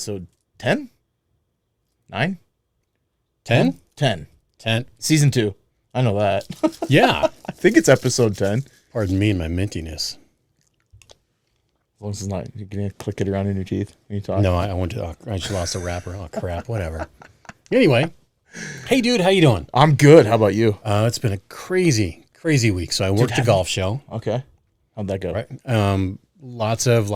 episode 10? 9? 10? 10. 10. Season 2. I know that. Yeah. I think it's episode 10. Pardon me and my mintiness. As long as it's not, you're going to click it around in your teeth when you talk. No, I want to. I just lost a wrapper. Oh, crap. Whatever. Anyway. Hey, dude. How you doing? I'm good. How about you? It's been a crazy week. So I worked a golf show. Okay. How'd that go? Right. Lots of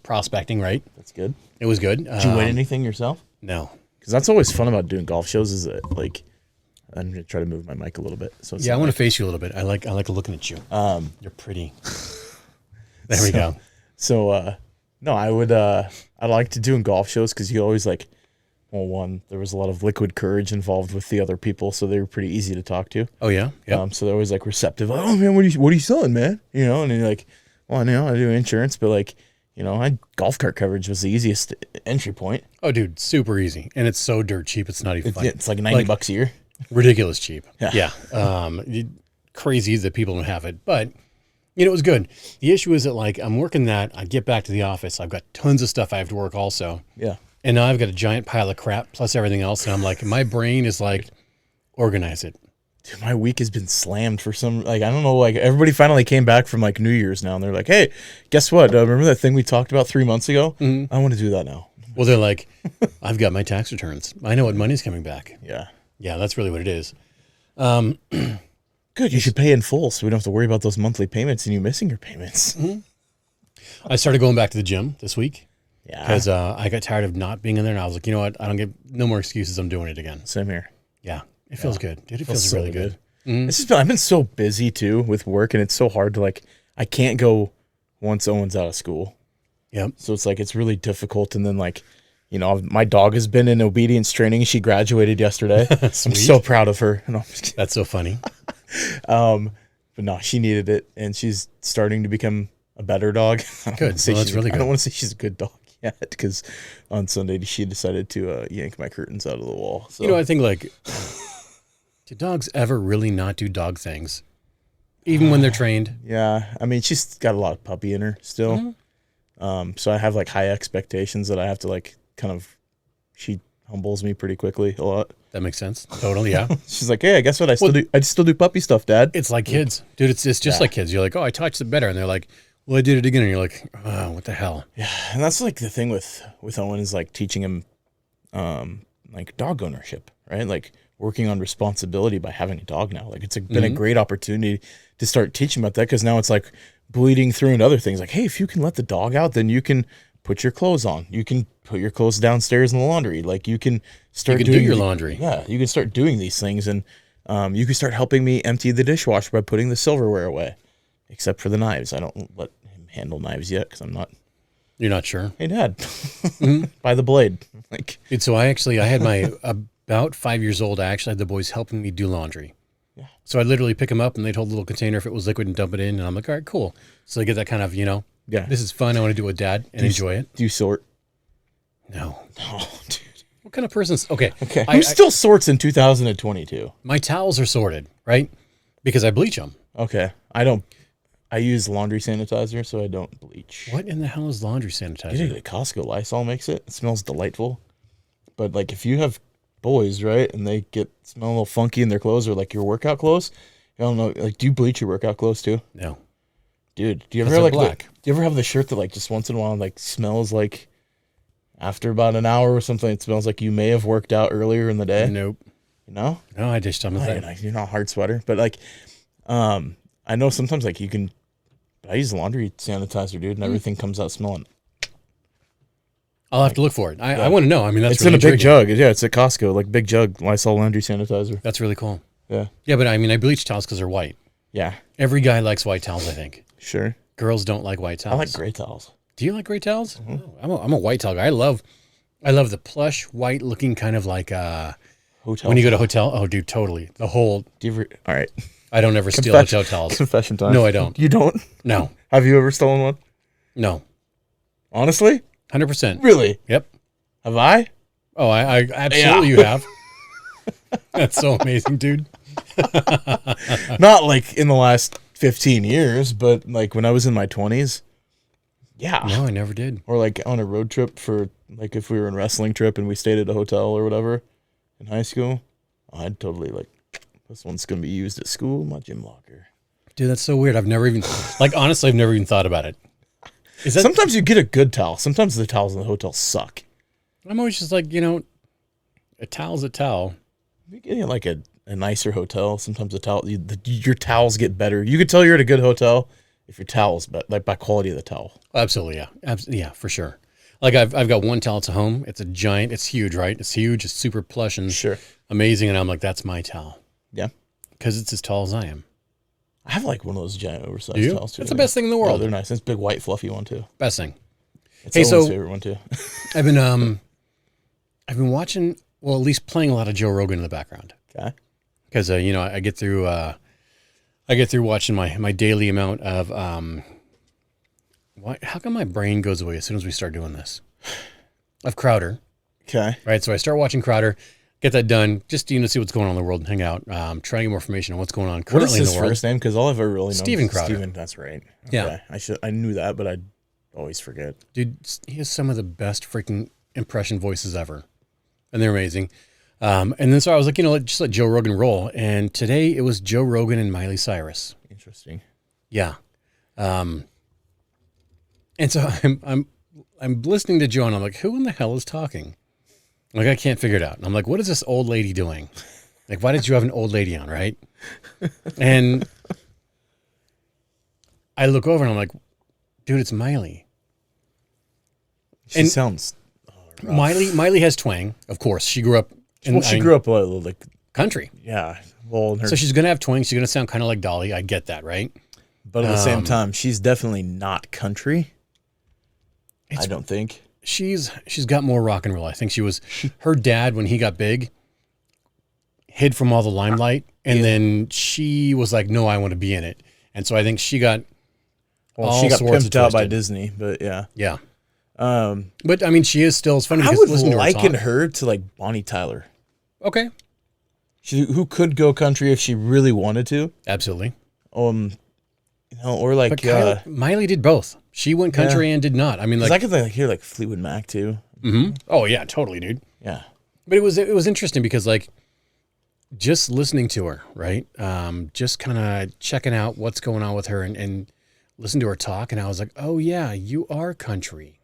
prospecting, right? That's good. It was good. Did you win anything yourself? No. Because that's always fun about doing golf shows is that, like, I'm going to try to move my mic a little bit. So I want to face you a little bit. I like looking at you. You're pretty. There we go. So, no, I like to do golf shows because you always like, well, one, there was a lot of liquid courage involved with the other people, so they were pretty easy to talk to. Oh, yeah? Yep. So they're always like receptive. Like, oh, man, what are you selling, man? You know, and you're like, well, I do insurance, but like, you know, golf cart coverage was the easiest entry point. Oh, dude, super easy. And it's so dirt cheap. It's not even funny. It's like $90 a year. Ridiculous cheap. Yeah. Crazy that people don't have it. But, you know, it was good. The issue is that, like, I'm working that. I get back to the office. I've got tons of stuff I have to work also. Yeah. And now I've got a giant pile of crap plus everything else. And I'm like, my brain is like, organize it. Dude, my week has been slammed for some, like, I don't know, like, everybody finally came back from, like, New Year's now, and they're like, hey, guess what? Remember that thing we talked about 3 months ago? Mm-hmm. I want to do that now. Well, they're like, I've got my tax returns. I know what money's coming back. Yeah. Yeah, that's really what it is. Good. You should pay in full so we don't have to worry about those monthly payments and you missing your payments. Mm-hmm. I started going back to the gym this week. Yeah. Because I got tired of not being in there, and I was like, you know what? I don't get no more excuses. I'm doing it again. Same here. Yeah. It feels good. Dude, it feels really good. Mm-hmm. It's just I've been so busy too with work, and it's so hard to, like, I can't go once Owen's out of school. Yep. So it's like it's really difficult, and then, like, you know, my dog has been in obedience training. She graduated yesterday. I'm so proud of her. No, that's so funny. But no, she needed it, and she's starting to become a better dog. Good. Well, that's really good. I don't want to say she's a good dog yet, because on Sunday she decided to yank my curtains out of the wall. So. You know, I think, like, do dogs ever really not do dog things, even when they're trained? Yeah, I mean, she's got a lot of puppy in her still. Mm-hmm. So I have, like, high expectations that I have to, like, kind of. She humbles me pretty quickly a lot. That makes sense. Totally, yeah. She's like, hey, I guess what? I still do puppy stuff, Dad. It's like kids, dude. It's just like kids. You're like, oh, I touched it better, and they're like, well, I did it again, and you're like, oh, what the hell? Yeah, and that's like the thing with Owen is, like, teaching him, like, dog ownership, right? Like, working on responsibility by having a dog now. Like, it's been a great opportunity to start teaching about that, because now it's like bleeding through into other things. Like, hey, if you can let the dog out, then you can put your clothes on. You can put your clothes downstairs in the laundry. Like, you can start doing your laundry. Yeah, you can start doing these things, and you can start helping me empty the dishwasher by putting the silverware away, except for the knives. I don't let him handle knives yet because I'm not. You're not sure? Hey, Dad, by the blade. Like, dude, so I had my about 5 years old. I actually had the boys helping me do laundry. Yeah. So I'd literally pick them up, and they'd hold a little container if it was liquid and dump it in, and I'm like, all right, cool. So I get that kind of, you know. Yeah, this is fun. I want to do it with Dad and enjoy it. Do you sort? No. Oh, dude. What kind of person's okay? Who still sorts in 2022? My towels are sorted, right? Because I bleach them. Okay. I don't. I use laundry sanitizer, so I don't bleach. What in the hell is laundry sanitizer? Get it at Costco. Lysol makes it. It smells delightful. But, like, if you have boys, right, and they smell a little funky in their clothes, or like your workout clothes, I don't know. Like, do you bleach your workout clothes too? No. Dude, do you ever like black? Do you ever have the shirt that, like, just once in a while, like, smells like after about an hour or something, it smells like you may have worked out earlier in the day? Nope. You know? No, I just don't know that. You're not a hard sweater, but, like, I know sometimes, like, you can. I use laundry sanitizer, dude, and everything comes out smelling. I'll have to look for it. I want to know. I mean, that's it's really in a big jug. Yeah, it's at Costco, like, big jug Lysol laundry sanitizer. That's really cool. Yeah. Yeah, but I mean, I bleach towels because they're white. Yeah. Every guy likes white towels, I think. Sure. Girls don't like white towels. I like gray towels. Do you like gray towels? Mm-hmm. Oh, I'm a white towel guy. I love the plush white looking kind of like hotel. When you go to hotel. Oh, dude, totally. The whole. All right. I don't ever steal hotel towels. Confession time. No, I don't. You don't? No. Have you ever stolen one? No. Honestly? 100%. Really? Yep. Have I? Oh, I absolutely you have. That's so amazing, dude. Not like in the last 15 years, but like when I was in my 20s. Yeah. No, I never did. Or like on a road trip for like if we were in wrestling trip and we stayed at a hotel or whatever in high school, I'd totally like, this one's going to be used at school, my gym locker. Dude, that's so weird. I've never even, like, honestly, I've never even thought about it. Sometimes you get a good towel. Sometimes the towels in the hotel suck. I'm always just like, a towel's a towel. You get like a nicer hotel. Sometimes your towels get better. You could tell you're at a good hotel if your towel's like by quality of the towel. Absolutely, yeah. Yeah, for sure. Like I've got one towel at home. It's a giant. It's huge, right? It's huge. It's super plush and amazing. And I'm like, that's my towel. Yeah. Because it's as tall as I am. I have like one of those giant oversized towels too. That's the best thing in the world. Oh, they're nice. It's a big white fluffy one too. Best thing. It's Owen's favorite one too. I've been watching, well, at least playing a lot of Joe Rogan in the background. Okay. Because I get through watching my daily amount of how come my brain goes away as soon as we start doing this? Of Crowder. Okay. Right. So I start watching Crowder, get that done, just to see what's going on in the world and hang out, try to get more information on what's going on currently in the world. What is his first name? Because all I've ever really known Steven Crowder. Steven, that's right. Okay. Yeah. I knew that, but I always forget. Dude, he has some of the best freaking impression voices ever. And they're amazing. And then so I was like, just let Joe Rogan roll. And today it was Joe Rogan and Miley Cyrus. Interesting. Yeah. And so I'm listening to Joe and I'm like, who in the hell is talking? Like, I can't figure it out. And I'm like, what is this old lady doing? Like, why did you have an old lady on, right? And I look over and I'm like, dude, it's Miley. She sounds rough. Miley has twang, of course. She grew up she grew up like country. Yeah. Well, so she's gonna have twang. She's gonna sound kind of like Dolly. I get that, right? But at the same time, she's definitely not country. I don't think she's got more rock and roll. I think her dad when he got big hid from all the limelight, and then she was like, "No, I want to be in it." And so I think she got pimped out by Disney. But yeah. But I mean, she is still. It's funny. I would liken her to like Bonnie Tyler. Okay. Who could go country if she really wanted to. Absolutely. Or like Miley did both. She went country and did not. I mean, like I could hear like Fleetwood Mac too. Mm-hmm. Oh yeah, totally, dude. Yeah. But it was interesting because like just listening to her, right? Just kind of checking out what's going on with her and listen to her talk, and I was like, oh yeah, you are country.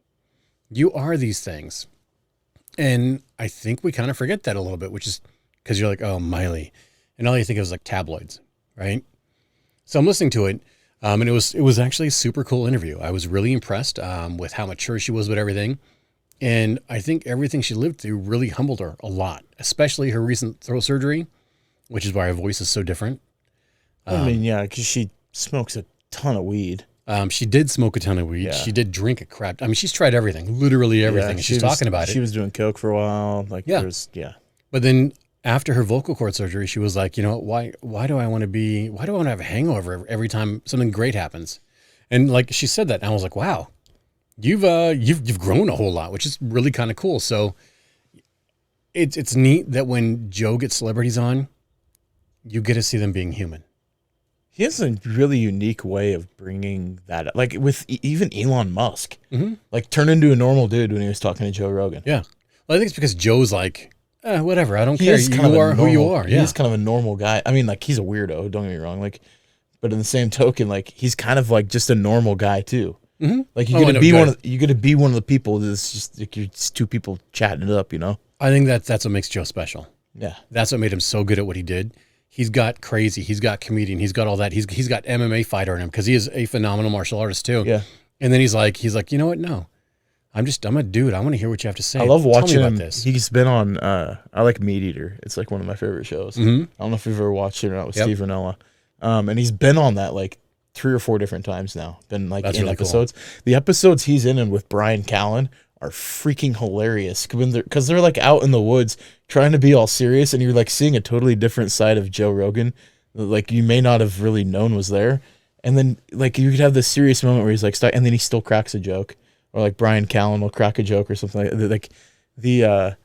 You are these things. And I think we kind of forget that a little bit, which is because you're like, oh, Miley. And all you think of is like tabloids, right? So I'm listening to it, and it was actually a super cool interview. I was really impressed with how mature she was with everything. And I think everything she lived through really humbled her a lot, especially her recent throat surgery, which is why her voice is so different. I mean, yeah, because she smokes a ton of weed. She did smoke a ton of weed. Yeah. She did drink a crap. I mean, she's tried everything, literally everything. Yeah, she's talking about it. She was doing coke for a while. But then after her vocal cord surgery, she was like, why do I want to have a hangover every time something great happens? And like she said that, and I was like, wow, you've grown a whole lot, which is really kind of cool. So it's neat that when Joe gets celebrities on, you get to see them being human. He has a really unique way of bringing that up. Like with even Elon Musk, like turned into a normal dude when he was talking to Joe Rogan. Yeah. Well, I think it's because Joe's like, whatever, I don't care. You are who you are. Yeah. He's kind of a normal guy. I mean, like he's a weirdo, don't get me wrong. Like, but in the same token, like he's kind of like just a normal guy too. Mm-hmm. Like you get to be one of the people that's just like you're just two people chatting it up, I think that's what makes Joe special. Yeah. That's what made him so good at what he did. He's got crazy. He's got comedian. He's got all that. He's got MMA fighter in him because he is a phenomenal martial artist too. Yeah. And then he's like, you know what? No, I'm a dude. I want to hear what you have to say. I love watching him. He's been on. I like Meat Eater. It's like one of my favorite shows. Mm-hmm. I don't know if you've ever watched it or not with Steve Rinella. And he's been on that like 3 or 4 different times now. Been like in really episodes. Cool. The episodes he's in and with Brian Callen are freaking hilarious because they're like out in the woods trying to be all serious, and you're like seeing a totally different side of Joe Rogan, like you may not have really known was there. And then like you could have this serious moment where he's like stuck, and then he still cracks a joke, or like Brian Callen will crack a joke or something like the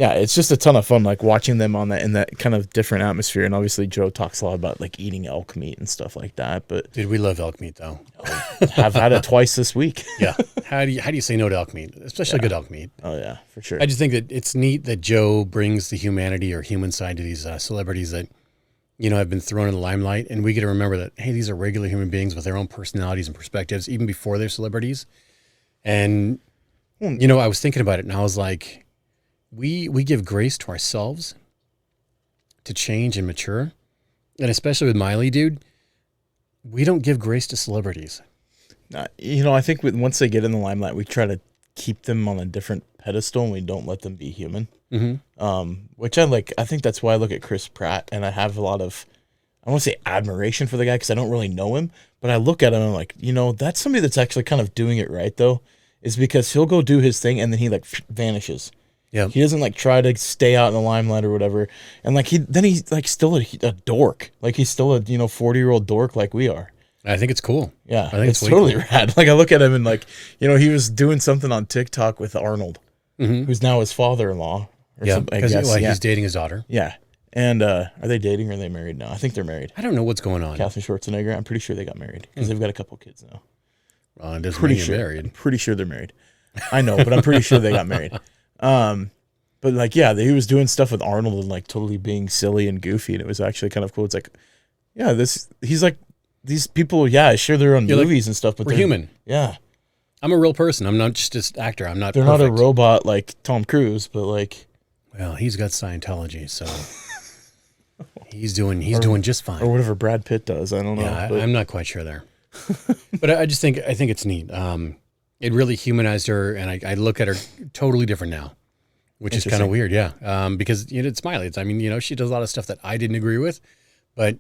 Yeah, it's just a ton of fun, like watching them on that in that kind of different atmosphere. And obviously, Joe talks a lot about like eating elk meat and stuff like that. But dude, we love elk meat though. I've had it twice this week. Yeah, how do you say no to elk meat, especially good elk meat? Oh yeah, for sure. I just think that it's neat that Joe brings the humanity or human side to these celebrities that have been thrown in the limelight, and we get to remember that hey, these are regular human beings with their own personalities and perspectives, even before they're celebrities. And I was thinking about it, and I was like, we give grace to ourselves to change and mature, and especially with Miley, dude, we don't give grace to celebrities. I think once they get in the limelight, we try to keep them on a different pedestal, and we don't let them be human. Mm-hmm. Which I like. I think that's why I look at Chris Pratt, and I have a lot of, I don't want to say admiration for the guy because I don't really know him, but I look at him and I'm like, that's somebody that's actually kind of doing it right though, is because he'll go do his thing and then he like vanishes. Yeah, he doesn't like try to stay out in the limelight or whatever, and like he's like still a dork, like he's still a 40-year-old dork like we are. I think it's cool. Yeah, I think it's totally rad. Like I look at him and like he was doing something on TikTok with Arnold, who's now his father-in-law. Yeah, because he's dating his daughter. Yeah, and are they dating or are they married now? I think they're married. I don't know what's going on. Katherine Schwarzenegger, I'm pretty sure they got married because they've got a couple kids now. Well, it doesn't mean you're married. I'm pretty sure they're married. I know, but I'm pretty sure they got married. But like, yeah, he was doing stuff with Arnold and like totally being silly and goofy, and it was actually kind of cool. It's like, yeah, he's like these people. Yeah, sure, they're on movies and stuff, but we're human. Yeah, I'm a real person. I'm not just an actor. I'm not. They're perfect. Not a robot like Tom Cruise, but like, well, he's got Scientology, so he's doing just fine, or whatever Brad Pitt does. I don't know. Yeah, I'm not quite sure there, but I think it's neat. It really humanized her, and I look at her totally different now. Which is kind of weird, yeah. Because it's Miley. She does a lot of stuff that I didn't agree with, but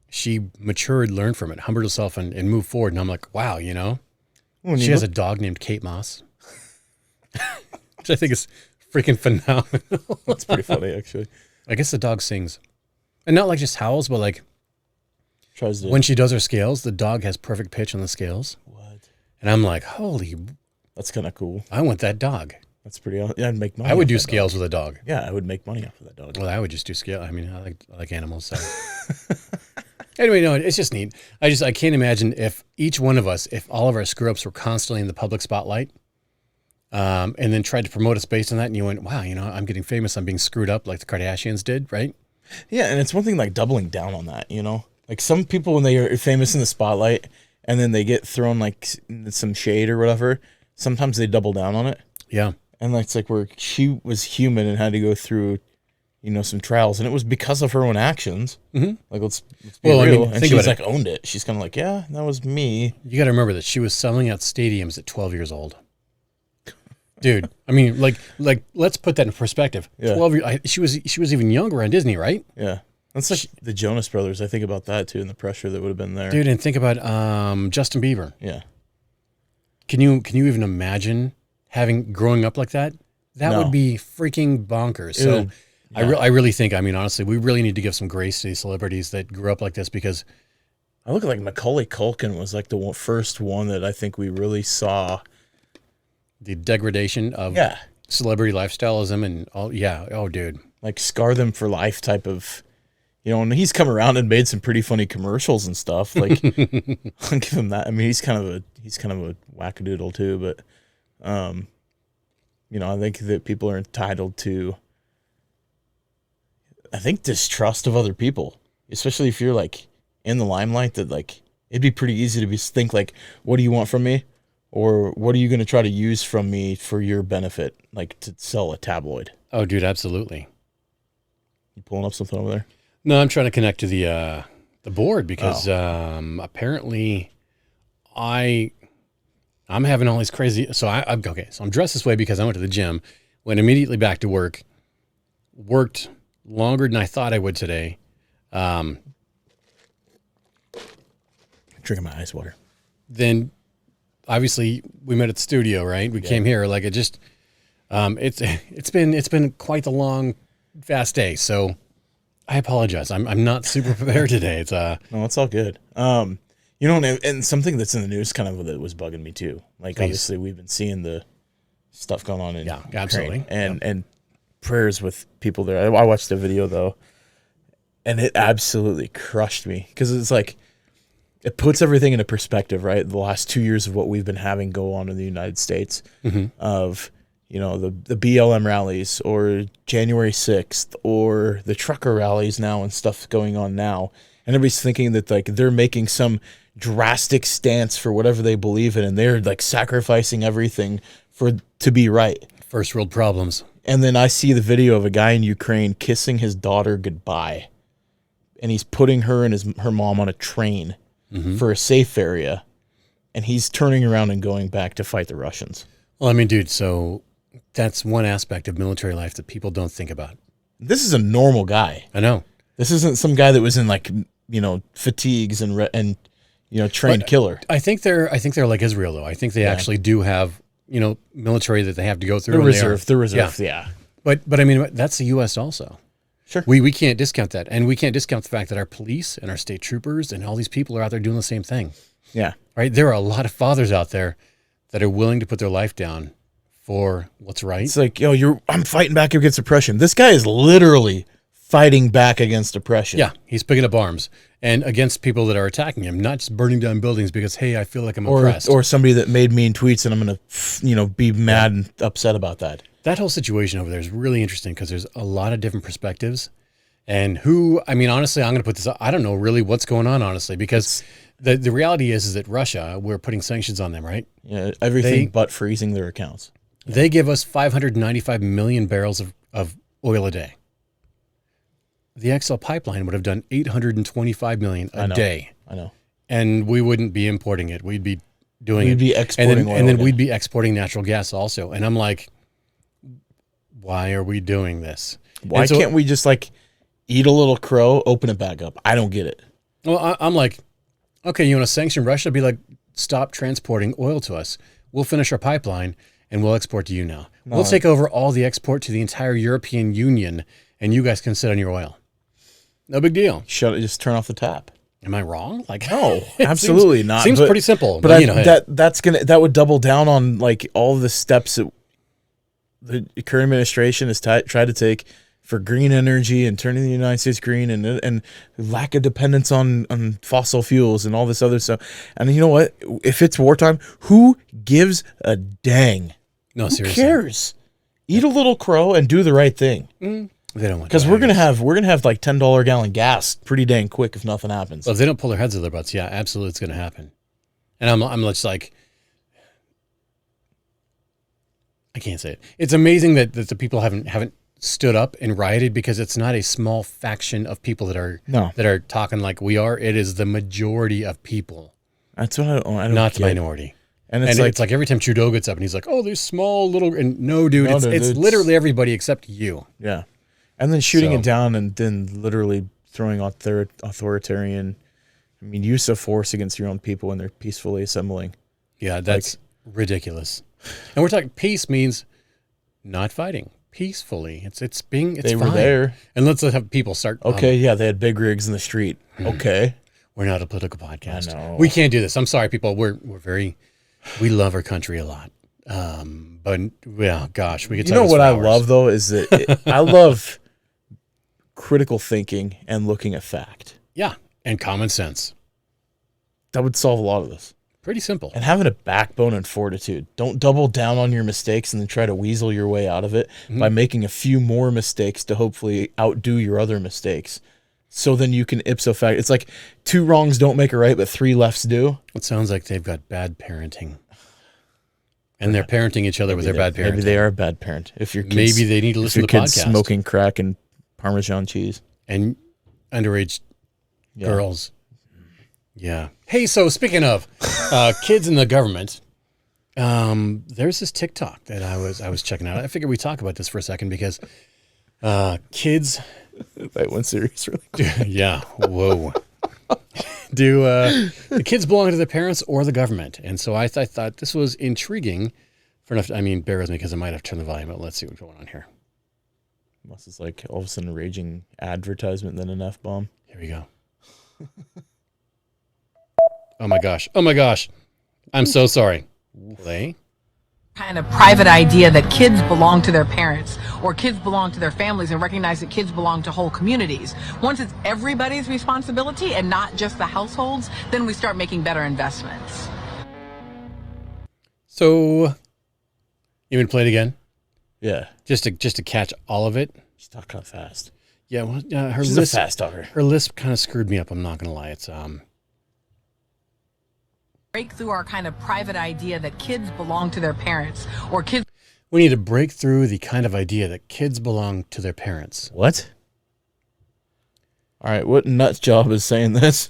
she matured, learned from it, humbled herself, and moved forward. And I'm like, wow, she has a dog named Kate Moss, which I think is freaking phenomenal. That's pretty funny, actually. I guess the dog sings, and not like just howls, but like tries to. When she does her scales, the dog has perfect pitch on the scales. What? And I'm like, holy, that's kind of cool. I want that dog. That's pretty. Yeah, I'd make money. I would do scales with a dog. Yeah, I would make money off of that dog. Well, I would just do scale. I mean, I like animals. So. Anyway, no, it's just neat. I can't imagine if each one of us, if all of our screw ups were constantly in the public spotlight, and then tried to promote us based on that, and you went, wow, I'm getting famous. I'm being screwed up like the Kardashians did, right? Yeah, and it's one thing like doubling down on that. Like some people when they are famous in the spotlight, and then they get thrown like some shade or whatever. Sometimes they double down on it. Yeah. And it's like where she was human and had to go through, some trials, and it was because of her own actions. Mm-hmm. Like let's be real. And she's like owned it. She's kind of like, yeah, that was me. You got to remember that she was selling out stadiums at 12 years old. Dude, I mean, like let's put that in perspective. Yeah. 12 years. She was even younger on Disney, right? Yeah, that's like the Jonas Brothers. I think about that too, and the pressure that would have been there. Dude, and think about Justin Bieber. Yeah. Can you even imagine growing up like that? That would be freaking bonkers. So yeah. I really think, honestly, we really need to give some grace to these celebrities that grew up like this, because I look like Macaulay Culkin was like the first one that I think we really saw the degradation of celebrity lifestyleism and all. Yeah. Oh, dude. Like scar them for life type of, and he's come around and made some pretty funny commercials and stuff. Like I'll give him that. I mean, he's kind of a wackadoodle too, but I think that people are entitled to, distrust of other people, especially if you're like in the limelight. That like it'd be pretty easy to think like, what do you want from me, or what are you going to try to use from me for your benefit, like to sell a tabloid? Oh, dude, absolutely. You pulling up something over there? No, I'm trying to connect to the board because apparently I'm having all these crazy. So I'm dressed this way because I went to the gym, went immediately back to work, worked longer than I thought I would today. Drinking my ice water. Then, obviously, we met at the studio, right? We came here like it just. It's been quite the long, fast day. So, I apologize. I'm not super prepared today. It's No, it's all good. And something that's in the news kind of that was bugging me too. Like, obviously, we've been seeing the stuff going on in Ukraine, absolutely. And prayers with people there. I watched the video though, and it absolutely crushed me because it's like it puts everything into perspective, right? The last 2 years of what we've been having go on in the United States, of the BLM rallies or January 6th or the trucker rallies now and stuff going on now, and everybody's thinking that like they're making some drastic stance for whatever they believe in, and they're like sacrificing everything to be right. First world problems. And then I see the video of a guy in Ukraine kissing his daughter goodbye, and he's putting her and her mom on a train for a safe area, and he's turning around and going back to fight the Russians. Well, I mean, dude, so that's one aspect of military life that people don't think about. This is a normal guy. I know. This isn't some guy that was in like fatigues and trained killer. I think they're like Israel though. I think they actually do have military that they have to go through. The reserve, yeah. But I mean, that's the U.S. also. Sure. We can't discount that, and we can't discount the fact that our police and our state troopers and all these people are out there doing the same thing. Yeah. Right. There are a lot of fathers out there that are willing to put their life down for what's right. It's like, I'm fighting back against oppression. This guy is literally fighting back against oppression. Yeah, he's picking up arms and against people that are attacking him, not just burning down buildings because, hey, I feel like I'm oppressed. Or somebody that made mean tweets and I'm going to, be mad and upset about that. That whole situation over there is really interesting because there's a lot of different perspectives. And honestly, I'm going to put this, I don't know really what's going on, honestly, because the reality is that Russia, we're putting sanctions on them, right? Yeah, everything but freezing their accounts. Yeah. They give us 595 million barrels of oil a day. The XL pipeline would have done 825 million a day. I know. And we wouldn't be importing it. We'd be doing it. We'd be exporting oil. And then we'd be exporting natural gas also. And I'm like, why are we doing this? Why can't we just like eat a little crow, open it back up? I don't get it. Well, I'm like, okay, you want to sanction Russia? Be like, stop transporting oil to us. We'll finish our pipeline and we'll export to you now. No. We'll take over all the export to the entire European Union and you guys can sit on your oil. No big deal. Shut it. Just turn off the tap. Am I wrong? Like, no, absolutely not. Seems pretty simple. But that would double down on like all the steps that the current administration has tried to take for green energy and turning the United States green and lack of dependence on fossil fuels and all this other stuff. And you know what? If it's wartime, who gives a dang? No, seriously. Who cares? Eat a little crow and do the right thing. They don't want because we're gonna have like $10 gallon gas pretty dang quick if nothing happens. Well, if they don't pull their heads out of their butts, yeah, absolutely, it's gonna happen. And I'm just like, I can't say it. It's amazing that the people haven't stood up and rioted because it's not a small faction of people that are talking like we are. It is the majority of people. That's what I don't not get. the minority. And it's like every time Trudeau gets up and he's like, "Oh, these small little," and no, dude, it's literally everybody except you. Yeah. And then shooting it down and then literally throwing authoritarian, use of force against your own people when they're peacefully assembling. Yeah, that's ridiculous. And we're talking peace means not fighting peacefully. It's fine. Were there. And let's have people start. Okay, they had big rigs in the street. Okay. We're not a political podcast. I know. We can't do this. I'm sorry, people. We love our country a lot. But yeah, gosh, we could talk. You know what I love though is that I love critical thinking and looking at fact. Yeah, and common sense. That would solve a lot of this. Pretty simple. And having a backbone and fortitude. Don't double down on your mistakes and then try to weasel your way out of it by making a few more mistakes to hopefully outdo your other mistakes. So then you can ipso facto. It's like 2 wrongs don't make a right, but 3 lefts do. It sounds like they've got bad parenting. And they're parenting each other with their bad parenting. Maybe they are a bad parent. If your kids, maybe they need to listen to the podcast. Smoking crack and Parmesan cheese. And underage girls. Yeah. Hey, so speaking of kids in the government, there's this TikTok that I was checking out. I figured we'd talk about this for a second because kids. That went serious, really. Yeah. Whoa. Do the kids belong to the parents or the government? And so I thought this was intriguing. For enough, bear with me because I might have turned the volume up. Let's see what's going on here. Unless it's like all of a sudden a raging advertisement, then an F-bomb. Here we go. Oh my gosh. I'm so sorry. Play. Kind of private idea that kids belong to their parents or kids belong to their families, and recognize that kids belong to whole communities. Once it's everybody's responsibility and not just the households, then we start making better investments. So, you want to play it again? Yeah. Just to catch all of it? She's talking kind of fast. Yeah, well, She's a fast talker. Her lisp kind of screwed me up, I'm not going to lie. It's break through our kind of private idea that kids belong to their parents or kids. We need to break through the kind of idea that kids belong to their parents. What? All right, what nut job is saying this?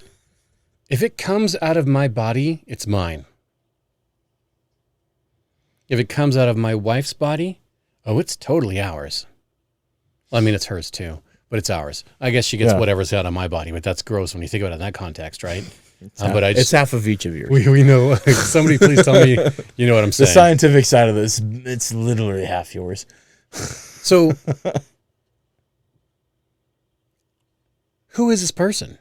If it comes out of my body, it's mine. If it comes out of my wife's body, oh, it's totally ours. Well, I mean, it's hers too, but it's ours. I guess she gets whatever's out of my body, but that's gross when you think about it in that context, right? It's half of each of yours. We know. Somebody please tell me you know what I'm saying. The scientific side of this, it's literally half yours. So, who is this person?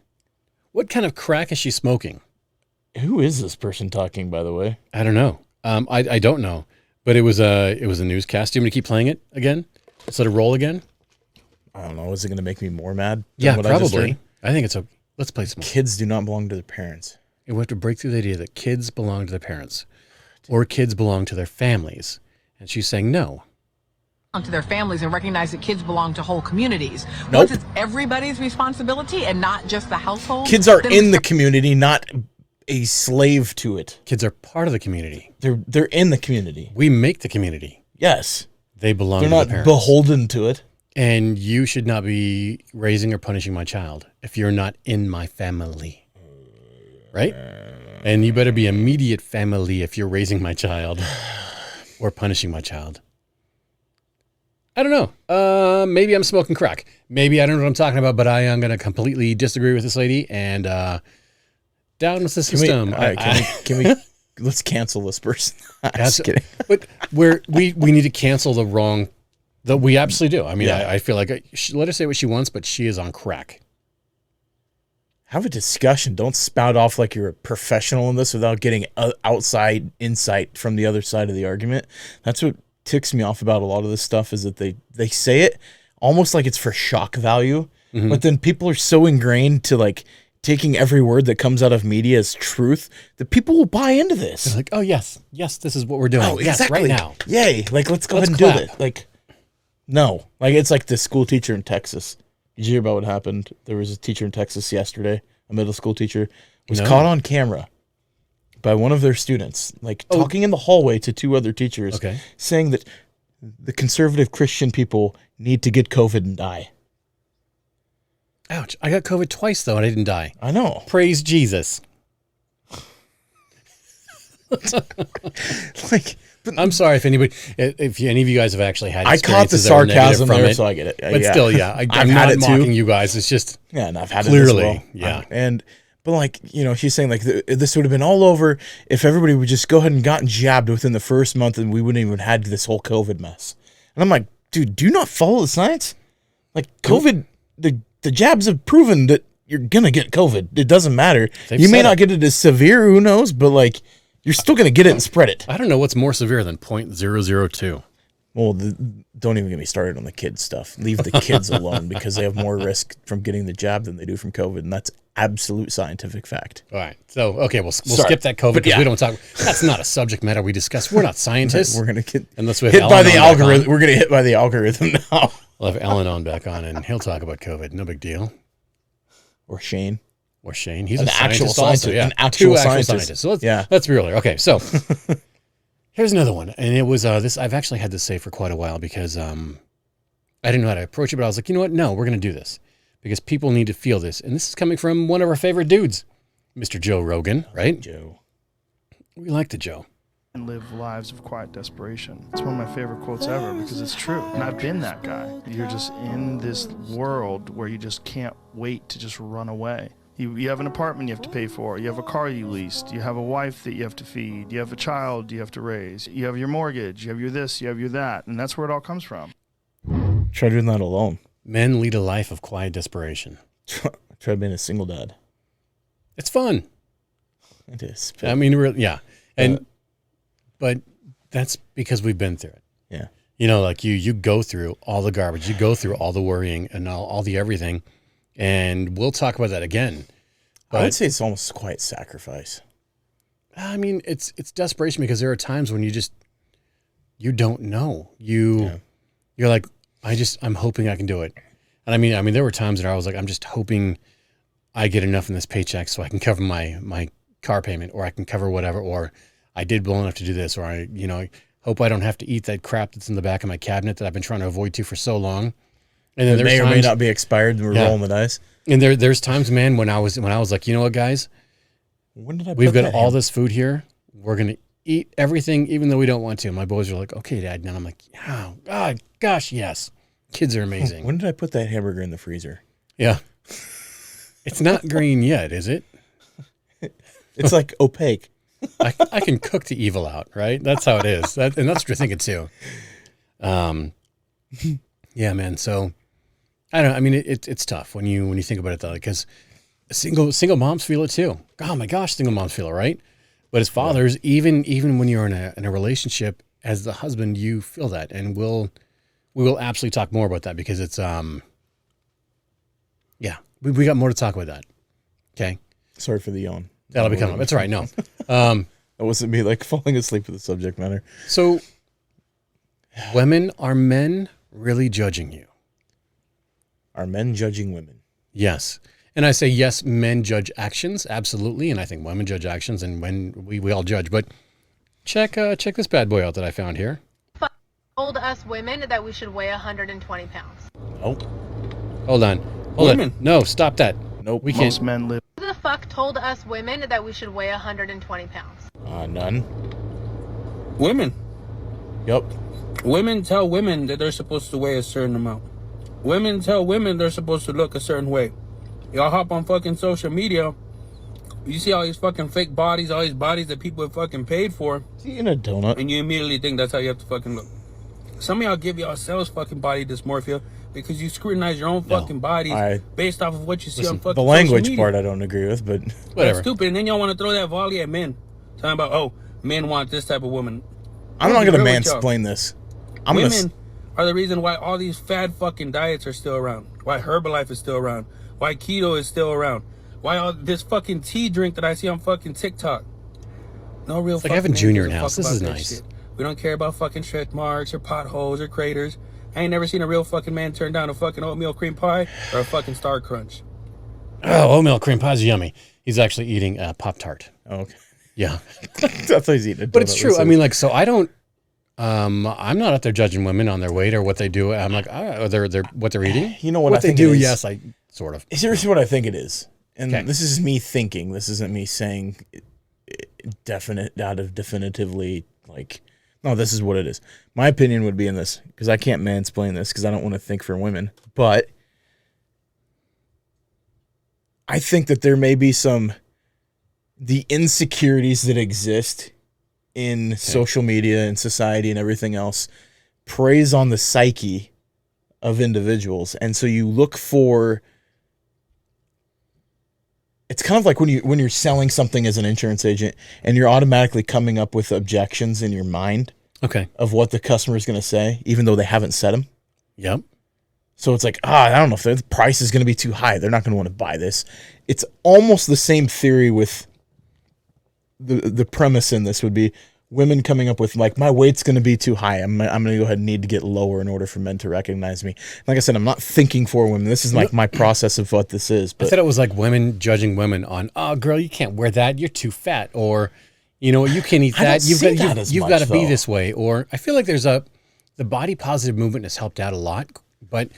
What kind of crack is she smoking? Who is this person talking, by the way? I don't know. I don't know, but it was a newscast. Do you want me to keep playing it again? Let it roll again? I don't know. Is it going to make me more mad? Yeah, probably. I think it's okay. Let's play some more. Kids do not belong to their parents. And we have to break through the idea that kids belong to their parents or kids belong to their families. And she's saying no. To their families and recognize that kids belong to whole communities. Nope. Once it's everybody's responsibility and not just the household. Kids are in the community, not a slave to it. Kids are part of the community. They're in the community. We make the community. Yes. They belong to the parents. They're not beholden to it. And you should not be raising or punishing my child if you're not in my family. Right? And you better be immediate family if you're raising my child or punishing my child. I don't know. Maybe I'm smoking crack. Maybe I don't know what I'm talking about, but I am going to completely disagree with this lady and down with the system. Can we let's cancel this person? I'm just kidding. But we need to cancel the wrong. That we absolutely do. I mean, I feel like let her say what she wants, but she is on crack. Have a discussion. Don't spout off like you're a professional in this without getting outside insight from the other side of the argument. That's what ticks me off about a lot of this stuff is that they say it almost like it's for shock value, but then people are so ingrained to like taking every word that comes out of media as truth that people will buy into this. They're like, oh, yes, this is what we're doing. Oh, exactly. Yes, right now. Yay. Like, let's go ahead and do it. Like, no. Like, it's like the school teacher in Texas. Did you hear about what happened? There was a teacher in Texas yesterday, a middle school teacher, was caught on camera by one of their students, like talking in the hallway to two other teachers, saying that the conservative Christian people need to get COVID and die. Ouch. I got COVID twice, though, and I didn't die. I know. Praise Jesus. Like, I'm sorry if any of you guys have actually had I caught the sarcasm there, so I get it. But still, I'm not mocking you guys. It's just and I've had clearly, it as well. But like, you know, she's saying like this would have been all over if everybody would just go ahead and gotten jabbed within the first month, and we wouldn't even had this whole COVID mess. And I'm like, dude, do you not follow the science? Like COVID, the jabs have proven that you're gonna get COVID. It doesn't matter. You may not get it as severe, who knows? But like, you're still gonna get it and spread it. I don't know what's more severe than 0.002. Well, don't even get me started on the kids stuff. Leave the kids alone because they have more risk from getting the jab than they do from COVID, and that's absolute scientific fact. All right. So, okay, we'll skip that COVID because we don't talk. That's not a subject matter we discuss. We're not scientists. We're gonna get unless we have hit by the algorithm. We're gonna hit by the algorithm now. We'll have Alan on back on, and he'll talk about COVID. No big deal. Or Shane. He's an actual scientist. Also, yeah. An actual scientist. So let's be real here. Okay, so here's another one, and it was this. I've actually had this say for quite a while because I didn't know how to approach it, but I was like, you know what? No, we're going to do this because people need to feel this, and this is coming from one of our favorite dudes, Mr. Joe Rogan, right? Joe. We like the Joe. And live lives of quiet desperation. It's one of my favorite quotes ever because it's true. And I've been that guy. You're just in this world where you just can't wait to just run away. You have an apartment you have to pay for. You have a car you leased. You have a wife that you have to feed. You have a child you have to raise. You have your mortgage. You have your this. You have your that. And that's where it all comes from. Try doing that alone. Men lead a life of quiet desperation. Try being a single dad. It's fun. It is. I mean, yeah. And but that's because we've been through it. Yeah. You know, like you go through all the garbage, you go through all the worrying and all the everything, and we'll talk about that again. But, I would say it's almost quite sacrifice. I mean, it's desperation because there are times when you don't know. You're like, I'm hoping I can do it. And I mean, there were times that I was like, I'm just hoping I get enough in this paycheck so I can cover my car payment, or I can cover whatever, or I did well enough to do this, or I hope I don't have to eat that crap that's in the back of my cabinet that I've been trying to avoid for so long. And then it may or may not be expired, and we're rolling the dice. And there's times, man, when I was like, you know what, guys, we've got all this food here. We're gonna eat everything, even though we don't want to. My boys are like, okay, Dad. And I'm like, oh, God, gosh, yes. Kids are amazing. When did I put that hamburger in the freezer? Yeah. It's not green yet, is it? It's like opaque. I can cook the evil out, right? That's how it is. And that's what you're thinking too. Yeah, man. So I don't know. I mean, it's tough when you think about it though, because single moms feel it too. Oh my gosh, single moms feel it, right? But as fathers, even when you're in a relationship as the husband, you feel that, and we will absolutely talk more about that because it's we got more to talk about that. Okay. Sorry for the yawn. That'll be coming. That's all right. No. That wasn't me like falling asleep with the subject matter. So, are men really judging you? Are men judging women? Yes. And I say yes, men judge actions, absolutely. And I think women judge actions, and when we all judge. But check this bad boy out that I found here. Told us women that we should weigh 120 pounds. Oh. Hold on. No, stop that. Nope. We can't. Most men live. Who the fuck told us women that we should weigh 120 pounds? None. Women. Yep. Women tell women that they're supposed to weigh a certain amount. Women tell women they're supposed to look a certain way. Y'all hop on fucking social media. You see all these fucking fake bodies, all these bodies that people have fucking paid for. Is he in a donut? And you immediately think that's how you have to fucking look. Some of y'all give yourselves fucking body dysmorphia because you scrutinize your own fucking bodies based off of what you see on fucking the language social media. part I don't agree with, but whatever. That's stupid. And then y'all want to throw that volley at men. Talking about, oh, men want this type of woman. I'm not going to mansplain this. Women are the reason why all these fad fucking diets are still around. Why Herbalife is still around. Why keto is still around. Why all this fucking tea drink that I see on fucking TikTok. No real it's like fucking having Junior in gives a house. fuck This is about nice. shit. We don't care about fucking stretch marks or potholes or craters. I ain't never seen a real fucking man turn down a fucking oatmeal cream pie or a fucking Star Crunch. Oh, oatmeal cream pie is yummy. He's actually eating a Pop-Tart. Oh, okay. Yeah. That's why he's eating a donut. But it's true. I mean, like, so I don't, I'm not out there judging women on their weight or what they do. I'm like, oh, they're what they're eating. You know what I they think do? it is? Yes, I sort of. Here's what I think it is. And Okay. this is me thinking. This isn't me saying definitively like, no, this is what it is. My opinion would be in this, because I can't mansplain this because I don't want to think for women. But I think that there may be the insecurities that exist in social media and society and everything else preys on the psyche of individuals. And so you look for, it's kind of like when you're selling something as an insurance agent and you're automatically coming up with objections in your mind of what the customer is going to say, even though they haven't said them. Yep. So it's like, I don't know if the price is going to be too high. They're not going to want to buy this. It's almost the same theory with the premise in this would be women coming up with like, my weight's going to be too high. I'm going to go ahead and need to get lower in order for men to recognize me. Like I said, I'm not thinking for women. This is like my process of what this is. But I thought it was like women judging women on, oh, girl, you can't wear that. You're too fat. Or, you know, you can't eat that. You've got to be this way. Or I feel like the body positive movement has helped out a lot. But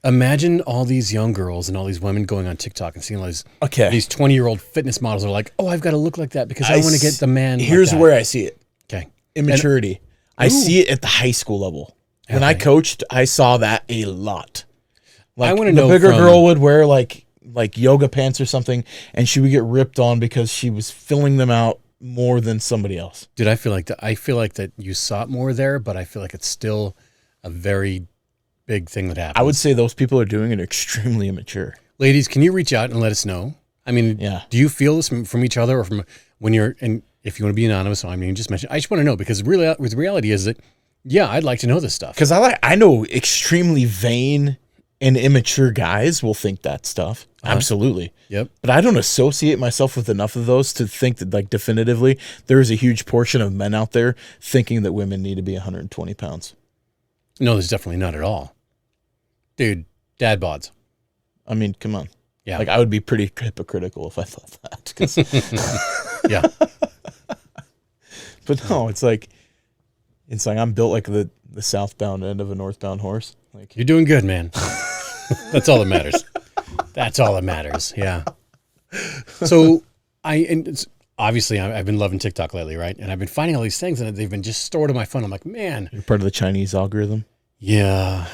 imagine all these young girls and all these women going on TikTok and seeing all these 20-year-old fitness models are like, oh, I've got to look like that because I want to get the man. Here's like where I see it. Okay. Immaturity. I see it at the high school level. When I coached, I saw that a lot. Like, I want to know, the bigger girl would wear like yoga pants or something, and she would get ripped on because she was filling them out more than somebody else. Dude, I feel like that you saw it more there, but I feel like it's still a very big thing that happens. I would say those people are doing it extremely immature. Ladies, can you reach out and let us know? I mean, do you feel this from each other or from when you're in if you want to be anonymous, so I mean, just mention. I just want to know because really, the reality is that, yeah, I'd like to know this stuff because I know extremely vain and immature guys will think that stuff. Absolutely. Yep. But I don't associate myself with enough of those to think that, like, definitively there is a huge portion of men out there thinking that women need to be 120 pounds. No, there's definitely not at all. Dude, dad bods. I mean, come on. Yeah. Like, I would be pretty hypocritical if I thought that. 'Cause yeah. But no, it's like I'm built like the southbound end of a northbound horse. Like, you're doing good, man. That's all that matters. That's all that matters. Yeah. So obviously I've been loving TikTok lately, right? And I've been finding all these things and they've been just stored on my phone. I'm like, man. You're part of the Chinese algorithm. Yeah.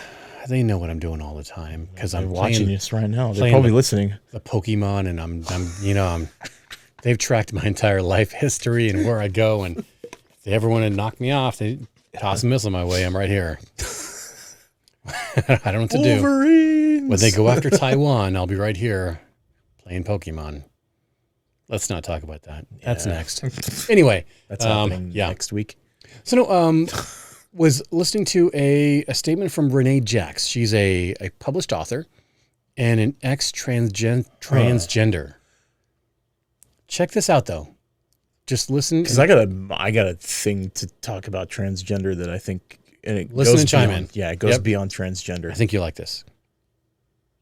They know what I'm doing all the time because I'm watching this right now. They're probably listening. The Pokemon, and I'm they've tracked my entire life history and where I go. And if they ever want to knock me off, they toss a missile my way. I'm right here. I don't know what to do. When they go after Taiwan, I'll be right here playing Pokemon. Let's not talk about that. That's next. Anyway, that's happening next week. So no, was listening to a statement from Renee Jacks. She's a published author and an transgender. Check this out though. Just listen, because I got a thing to talk about transgender that I think. And it listen goes and chime beyond, in. Yeah, it goes beyond transgender. I think you like this.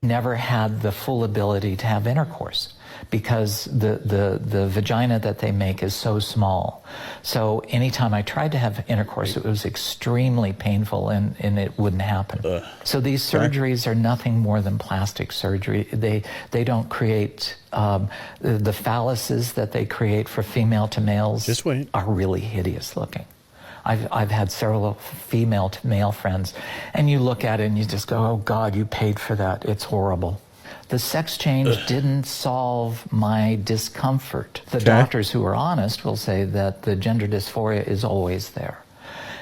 Never had the full ability to have intercourse because the vagina that they make is so small. So anytime I tried to have intercourse, it was extremely painful and it wouldn't happen. So these surgeries are nothing more than plastic surgery. They don't create the phalluses that they create for female to males. Just wait. Are really hideous looking. I've had several female to male friends, and you look at it and you just go, oh God, you paid for that. It's horrible. The sex change didn't solve my discomfort. The doctors who are honest will say that the gender dysphoria is always there.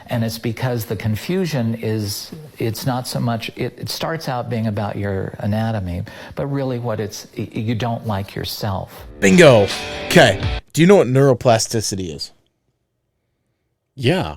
And it's because the confusion is, it's not so much, it starts out being about your anatomy, but really what you don't like yourself. Bingo. Okay. Do you know what neuroplasticity is? Yeah.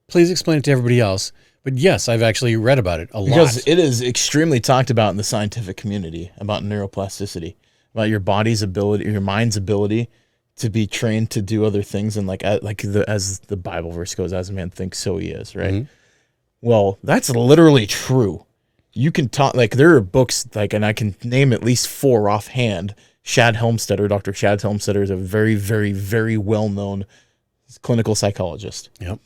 Please explain it to everybody else. But yes, I've actually read about it a lot. Because it is extremely talked about in the scientific community about neuroplasticity, about your body's ability, your mind's ability to be trained to do other things. And as the Bible verse goes, as a man thinks, so he is, right? Mm-hmm. Well, that's literally true. You can talk, there are books, and I can name at least 4 offhand. Dr. Shad Helmstetter is a very, very, very well-known clinical psychologist. Yep.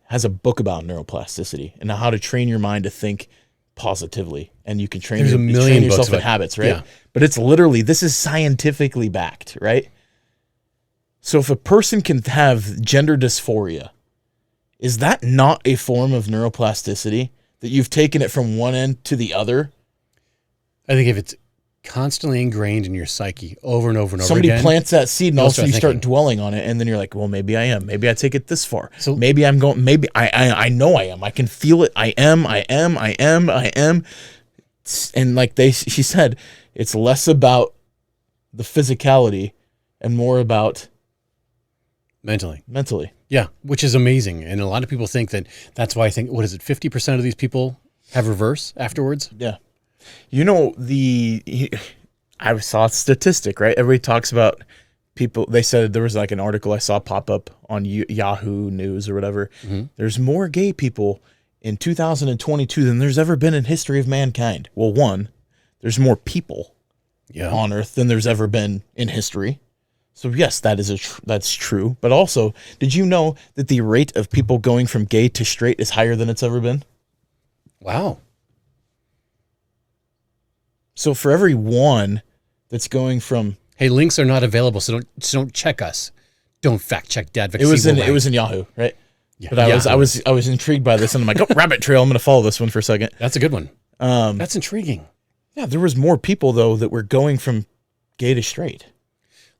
Has a book about neuroplasticity and how to train your mind to think positively. And you can train yourself in habits, right? Yeah. But it's literally, this is scientifically backed, right? So if a person can have gender dysphoria, is that not a form of neuroplasticity that you've taken it from one end to the other? I think if it's constantly ingrained in your psyche over and over and over Somebody again. Somebody plants that seed and also you start dwelling on it, and then you're like, well, maybe I am. Maybe I take it this far. So maybe I'm going, maybe I know I am. I can feel it. I am. And she said, it's less about the physicality and more about mentally. Yeah, which is amazing. And a lot of people think that's why I think, 50% of these people have reverse afterwards? Yeah. You know, I saw a statistic, right? Everybody talks about people. They said there was an article I saw pop up on Yahoo News or whatever. Mm-hmm. There's more gay people in 2022 than there's ever been in history of mankind. Well, one, there's more people on Earth than there's ever been in history. So yes, that's true. But also, did you know that the rate of people going from gay to straight is higher than it's ever been? Wow. So for every one that's going from, hey, links are not available, so don't check us. Don't fact check Dadvocacy. It was in Yahoo, right? Yeah. But I was intrigued by this, and I'm like, oh, rabbit trail. I'm going to follow this one for a second. That's a good one. That's intriguing. Yeah, there was more people though that were going from gay to straight.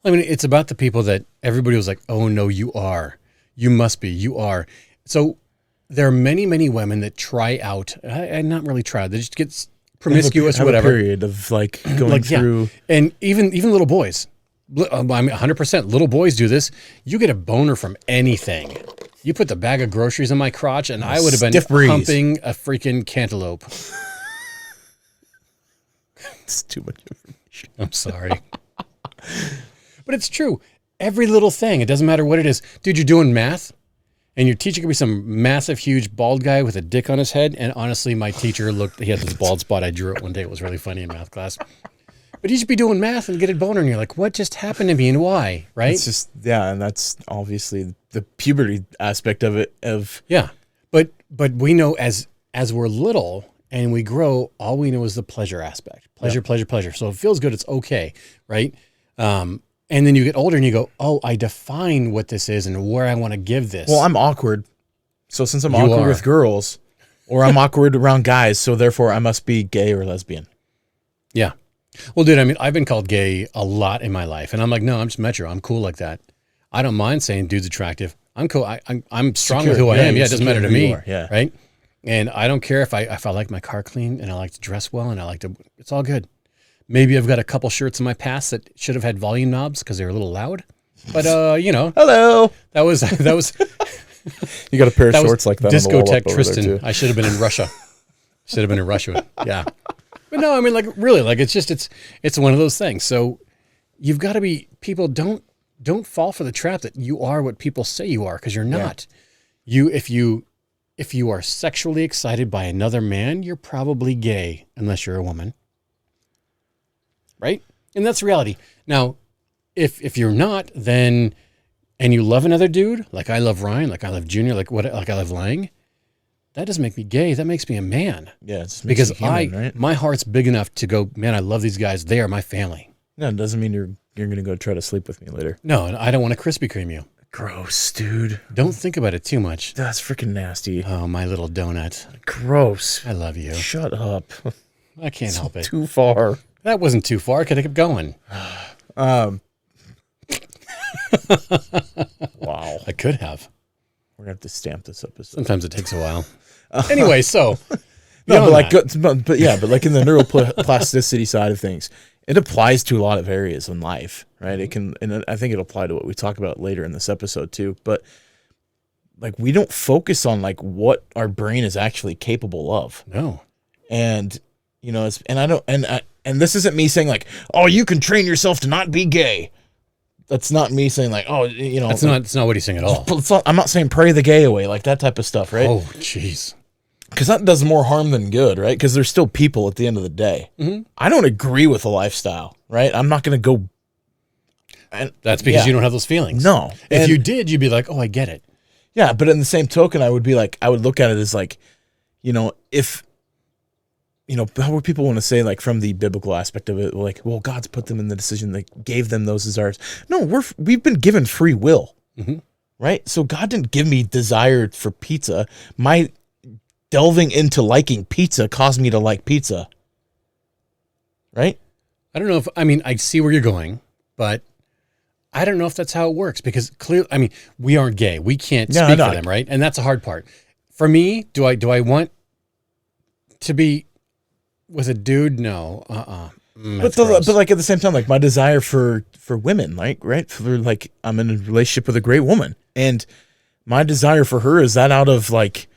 I mean, it's about the people that everybody was like, oh no, you are, you must be, you are. So there are many, many women that try out, and not really try. They just get promiscuous or whatever. A period of going through, and even little boys. I mean, 100%. Little boys do this. You get a boner from anything. You put the bag of groceries in my crotch, and I would have been humping a freaking cantaloupe. It's too much information. I'm sorry. But it's true. Every little thing, it doesn't matter what it is. Dude, you're doing math, and your teacher could be some massive, huge, bald guy with a dick on his head. And honestly, my teacher he had this bald spot. I drew it one day. It was really funny in math class. But you should be doing math and get a boner, and you're like, what just happened to me and why, right? It's just, yeah, and that's obviously the puberty aspect of it. Yeah, but we know as we're little and we grow, all we know is the pleasure aspect. Pleasure. So it feels good, it's okay, right? And then you get older and you go, oh, I define what this is and where I want to give this. Well, I'm awkward. So since I'm awkward with girls, or I'm awkward around guys, so therefore I must be gay or lesbian. Yeah. Well, dude, I mean, I've been called gay a lot in my life, and I'm like, no, I'm just metro. I'm cool like that. I don't mind saying dude's attractive. I'm cool. I'm strong with who I am. Yeah, it doesn't matter to me, right? And I don't care if I like my car clean and I like to dress well and I like to. It's all good. Maybe I've got a couple shirts in my past that should have had volume knobs because they were a little loud. But hello. That was. You got a pair of shorts like that. Discotheque Tristan. I should have been in Russia. Yeah. But no, I mean, like, really, like, it's one of those things. So you've got to be, people don't fall for the trap that you are what people say you are, because you're not. Yeah. If you are sexually excited by another man, you're probably gay, unless you're a woman. Right? And that's reality. Now, if you're not, then, and you love another dude, like I love Ryan, like I love Junior, like I love Lang, that doesn't make me gay. That makes me a man. Yeah, it's because human, right? My heart's big enough to go, man, I love these guys. They are my family. No, it doesn't mean you're going to go try to sleep with me later. No, and I don't want to Krispy Kreme you. Gross, dude. Don't think about it too much. That's freaking nasty. Oh, my little donut. Gross. I love you. Shut up. I can't help it. Too far. That wasn't too far. I could have kept going. Wow. I could have. We're going to have to stamp this episode. Sometimes it takes a while. Anyway, so. No, but like in the neuroplasticity side of things, it applies to a lot of areas in life, right? It can, and I think it'll apply to what we talk about later in this episode too. But like, we don't focus on like what our brain is actually capable of. No. And and this isn't me saying like, oh, you can train yourself to not be gay. That's not me saying like, oh, That's not what he's saying at all. I'm not saying pray the gay away, like that type of stuff, right? Oh, jeez. Because that does more harm than good, right? Because there's still people at the end of the day. Mm-hmm. I don't agree with the lifestyle, right? I'm not going to go. And that's because you don't have those feelings. No. If you did, you'd be like, oh, I get it. Yeah, but in the same token, I would look at it as like, if, how people want to say like from the biblical aspect of it, like, well, God's put them in the decision that gave them those desires. No, we've been given free will, right? So God didn't give me desire for pizza. My delving into liking pizza caused me to like pizza. Right? I don't know if, I see where you're going, but I don't know if that's how it works, because clearly, we aren't gay. We can't speak for them, right? And that's a hard part. For me, do I want to be with a dude? No. But like at the same time, like my desire for women, like, right? For like, I'm in a relationship with a great woman, and my desire for her, is that out of like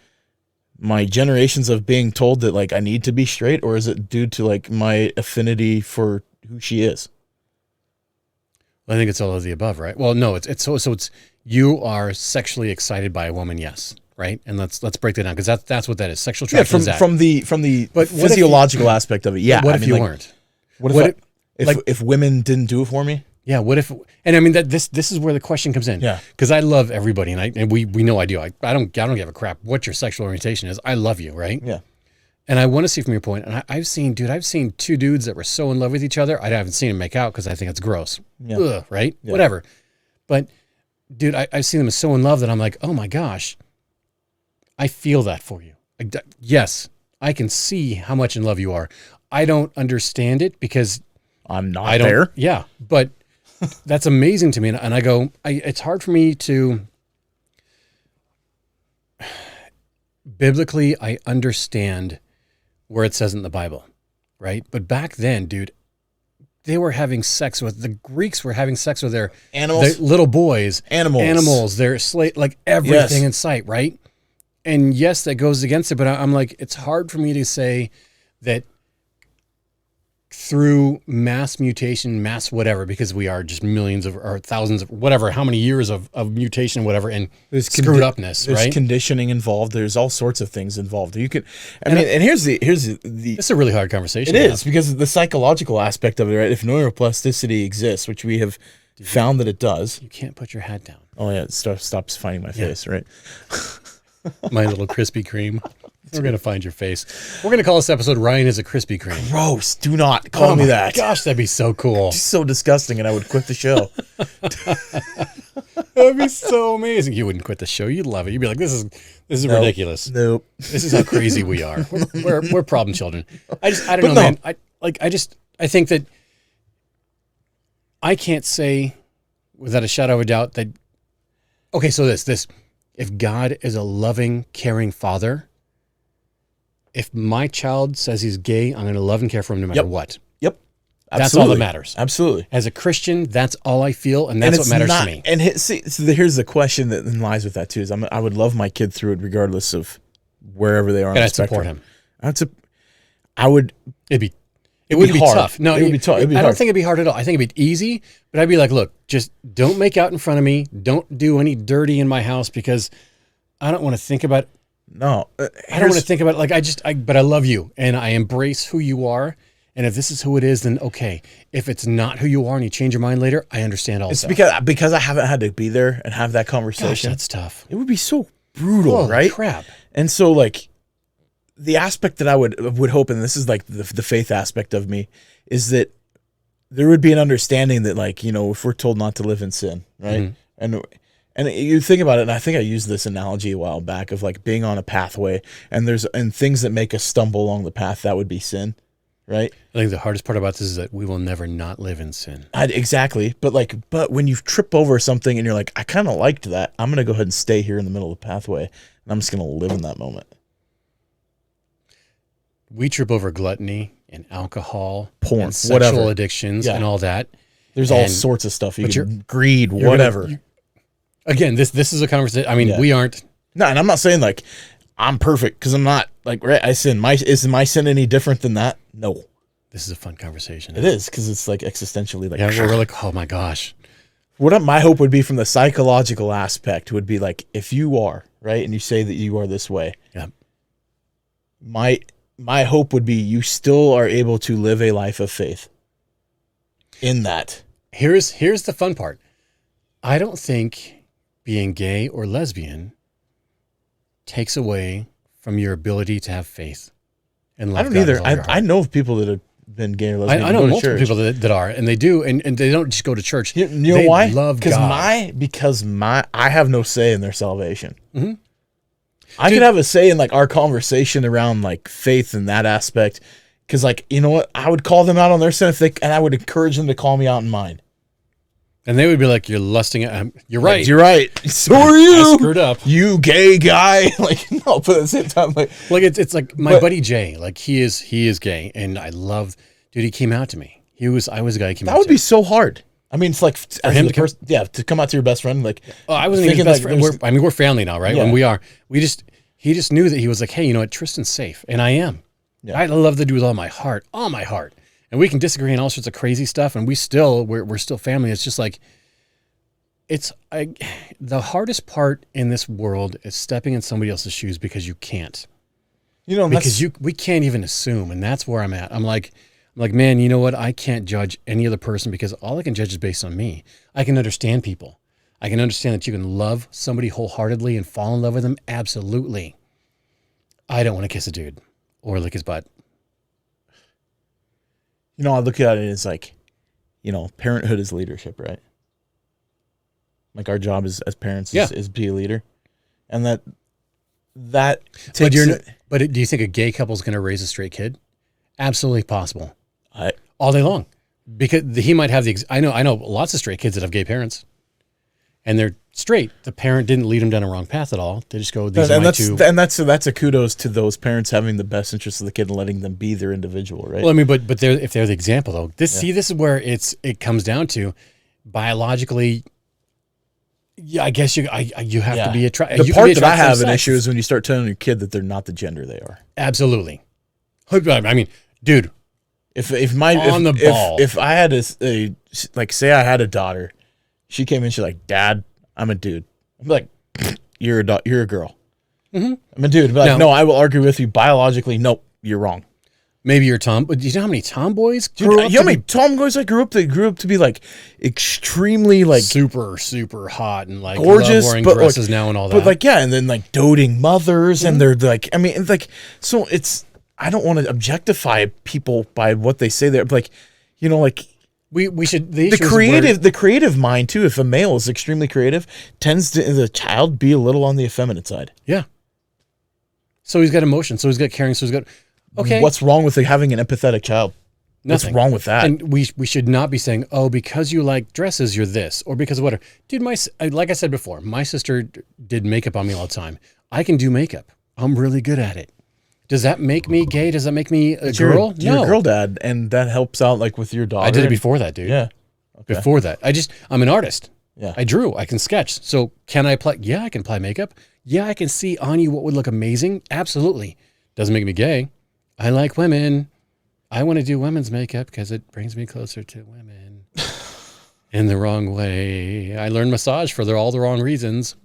my generations of being told that like I need to be straight, or is it due to like my affinity for who she is? I think it's all of the above, right? Well, no, it's you are sexually excited by a woman, yes, right? And let's break that down, because that's what that is. Sexual attraction is that. From the physiological aspect of it. Yeah. What if you weren't? What if women didn't do it for me? Yeah. What if? And this is where the question comes in. Yeah. Because I love everybody, and we know I do. I don't give a crap what your sexual orientation is. I love you, right? Yeah. And I want to see from your point. And I've seen two dudes that were so in love with each other. I haven't seen them make out because I think it's gross. Yeah. Ugh, right? Yeah. Whatever. But dude, I've seen them so in love that I'm like, oh my gosh, I feel that for you. Yes, I can see how much in love you are. I don't understand it because I'm not there. Yeah, but that's amazing to me. And I go, it's hard for me to. Biblically, I understand where it says in the Bible, right? But back then, dude, they were having sex with, the Greeks were having sex with their Animals? their little boys, Animals. their slave, like everything in sight, right? And yes, that goes against it, but I'm like, it's hard for me to say that through mass mutation, mass whatever, because we are just millions of or thousands of whatever, how many years of mutation, whatever, and there's screwed upness, there's right? conditioning involved. There's all sorts of things involved. You could, and here's the. It's a really hard conversation. It is because of the psychological aspect of it, right? If neuroplasticity exists, which we have found that it does, You can't put your hat down. oh yeah, it stops finding my face, right? My little Krispy Kreme. We're going to find your face. We're going to call this episode Ryan is a Krispy Kreme. Gross! Do not call me that. Gosh, that'd be so cool. It's so disgusting, and I would quit the show. That'd be so amazing. You wouldn't quit the show. You'd love it. You'd be like, this is ridiculous. Nope. This is how crazy we are. We're problem children. I don't know, man. I think that I can't say without a shadow of a doubt that, okay, so this, if God is a loving, caring father, if my child says he's gay, I'm going to love and care for him no matter what. Yep. That's all that matters. Absolutely. As a Christian, that's all I feel, and that's what matters to me. And so here's the question that lies with that too: is I would love my kid through it, regardless of wherever they are. And I'd support him. I would. It would be hard. tough. No, it would be tough. I don't think it'd be hard at all. I think it'd be easy, but I'd be like, look, just don't make out in front of me. Don't do any dirty in my house because I don't want to think about. No, I don't want to think about it. But I love you and I embrace who you are. And if this is who it is, then okay. If it's not who you are and you change your mind later, I understand also. It's because I haven't had to be there and have that conversation. Gosh, that's tough. It would be so brutal, Holy right? Crap. And so like the aspect that I would hope, and this is like the faith aspect of me, is that there would be an understanding that, like, you know, if we're told not to live in sin, right? Mm-hmm. And you think about it, and I think I used this analogy a while back of like being on a pathway, and things that make us stumble along the path, that would be sin, right? I think the hardest part about this is that we will never not live in sin. Exactly. But when you trip over something and you're like, I kind of liked that, I'm going to go ahead and stay here in the middle of the pathway, and I'm just going to live in that moment. We trip over gluttony and alcohol, porn, and sexual whatever. Addictions, and all that. There's all sorts of stuff. Greed, whatever. Again, this is a conversation. I mean, we aren't. No, and I'm not saying like I'm perfect, because I'm not. Like, right, I sin. Is my sin any different than that? No. This is a fun conversation. It is, because it's like existentially like. Yeah, we're like, oh my gosh. What my hope would be from the psychological aspect would be like, if you are right and you say that you are this way. Yeah. My hope would be you still are able to live a life of faith. In that. Here's the fun part. I don't think being gay or lesbian takes away from your ability to have faith and love. I don't either. I know of people that have been gay or lesbian. I know multiple people that are, and they do, and they don't just go to church. You know why? Love God. Because I have no say in their salvation. Mm-hmm. I could have a say in like our conversation around like faith and that aspect, because like, you know what, I would call them out on their sin and I would encourage them to call me out in mine. And they would be like, "You're lusting at him. You're right. You're right. So are you. I screwed up. You gay guy." Like, no, but at the same time, like it's like my buddy Jay. Like he is gay, and I love. Dude, he came out to me. I was a guy who came out. That would be so hard. I mean, it's like for him to come out to your best friend. Like, I wasn't even his best friend. We're family now, right? Yeah. And we are. He just knew that he was like, hey, you know what, Tristan's safe, and I am. Yeah. I love the dude with all my heart, and we can disagree on all sorts of crazy stuff, and we're still family. It's just like, the hardest part in this world is stepping in somebody else's shoes because you can't. You know, because we can't even assume, and that's where I'm at. I'm like, man, you know what? I can't judge any other person because all I can judge is based on me. I can understand people. I can understand that you can love somebody wholeheartedly and fall in love with them. Absolutely. I don't want to kiss a dude or lick his butt. You know, I look at it as like, you know, parenthood is leadership, right? Like our job as parents is be a leader. And that takes... But do you think a gay couple is going to raise a straight kid? Absolutely possible. All day long. Because he might have I know lots of straight kids that have gay parents. and they're straight, the parent didn't lead them down a wrong path at all. They just go, these are and my two. And that's a kudos to those parents having the best interest of the kid and letting them be their individual, right? Well, I mean, but if they're the example though, this is where it comes down to biologically. Yeah, I guess you have to be attracted. The part that I have an issue is when you start telling your kid that they're not the gender they are. Absolutely. I mean, dude, if I had a like, say I had a daughter, she came in, she's like, Dad, I'm a dude. I'm like, you're a girl. Mm-hmm. I'm a dude. But like, no, I will argue with you biologically. Nope, you're wrong. Maybe you're Tom, but do you know how many tomboys you know how many tomboys I grew up to be like extremely like super, super hot and like gorgeous, wearing but dresses now and all that. But like, yeah, and then like doting mothers, and they're like, I mean, like, so it's, I don't want to objectify people by what they say. They're like, you know, like we should, the creative mind too. If a male is extremely creative, tends to the child be a little on the effeminate side. Yeah. So he's got emotion. So he's got caring. So he's got. Okay. What's wrong with having an empathetic child? Nothing. What's wrong with that? And we should not be saying, oh, because you like dresses, you're this, or because of whatever. Dude, like I said before, my sister did makeup on me all the time. I can do makeup. I'm really good at it. Does that make me gay? Does that make me a girl? You're a girl dad, and that helps out like with your daughter. I did it before that, dude. Yeah. Okay. Before that. I'm an artist. Yeah. I drew. I can sketch. So can I apply? Yeah, I can apply makeup. Yeah, I can see on you what would look amazing. Absolutely. Doesn't make me gay. I like women. I want to do women's makeup because it brings me closer to women in the wrong way. I learned massage for all the wrong reasons.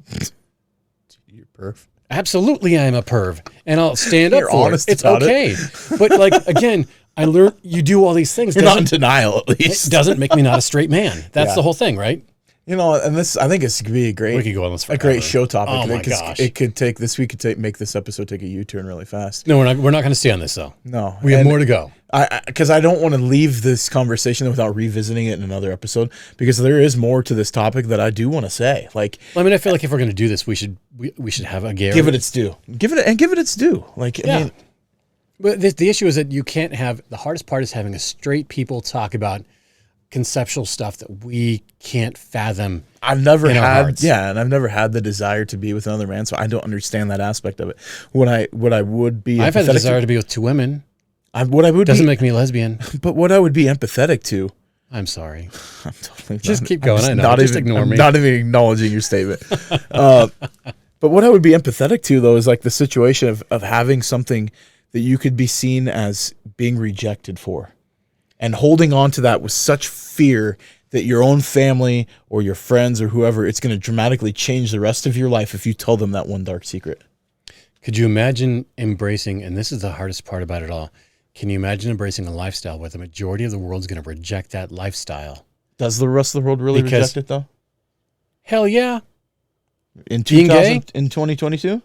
You're perv. Absolutely, I'm a perv, and I'll stand up for it. It's about okay. But like, again, I learned you do all these things. You're not in denial, at least. It doesn't make me not a straight man. That's the whole thing, right? You know, and this, I think this could be a great, we could go on this a great show topic. Oh my gosh. It could take make this episode take a U-turn really fast. No, we're not going to stay on this though. No, we have more to go. Because I don't want to leave this conversation without revisiting it in another episode, because there is more to this topic that I do want to say. Like, I mean, I feel like if we're going to do this, we should have a gay. Give it its due. Give it its due. Like, I mean, but the issue is that you can't have, the hardest part is having a straight people talk about conceptual stuff that we can't fathom. I've never had, and I've never had the desire to be with another man, so I don't understand that aspect of it. What I would be, I've had the desire to be with two women. Doesn't make me a lesbian. But what I would be empathetic to, I'm sorry. I'm totally just keep going. I know. Just ignore me. Not even acknowledging your statement. But what I would be empathetic to, though, is like the situation of having something that you could be seen as being rejected for, and holding on to that with such fear that your own family or your friends or whoever, it's going to dramatically change the rest of your life if you tell them that one dark secret. Could you imagine embracing, and this is the hardest part about it all, can you imagine embracing a lifestyle where the majority of the world's going to reject that lifestyle? Does the rest of the world really reject it, though? Hell yeah. In 2022?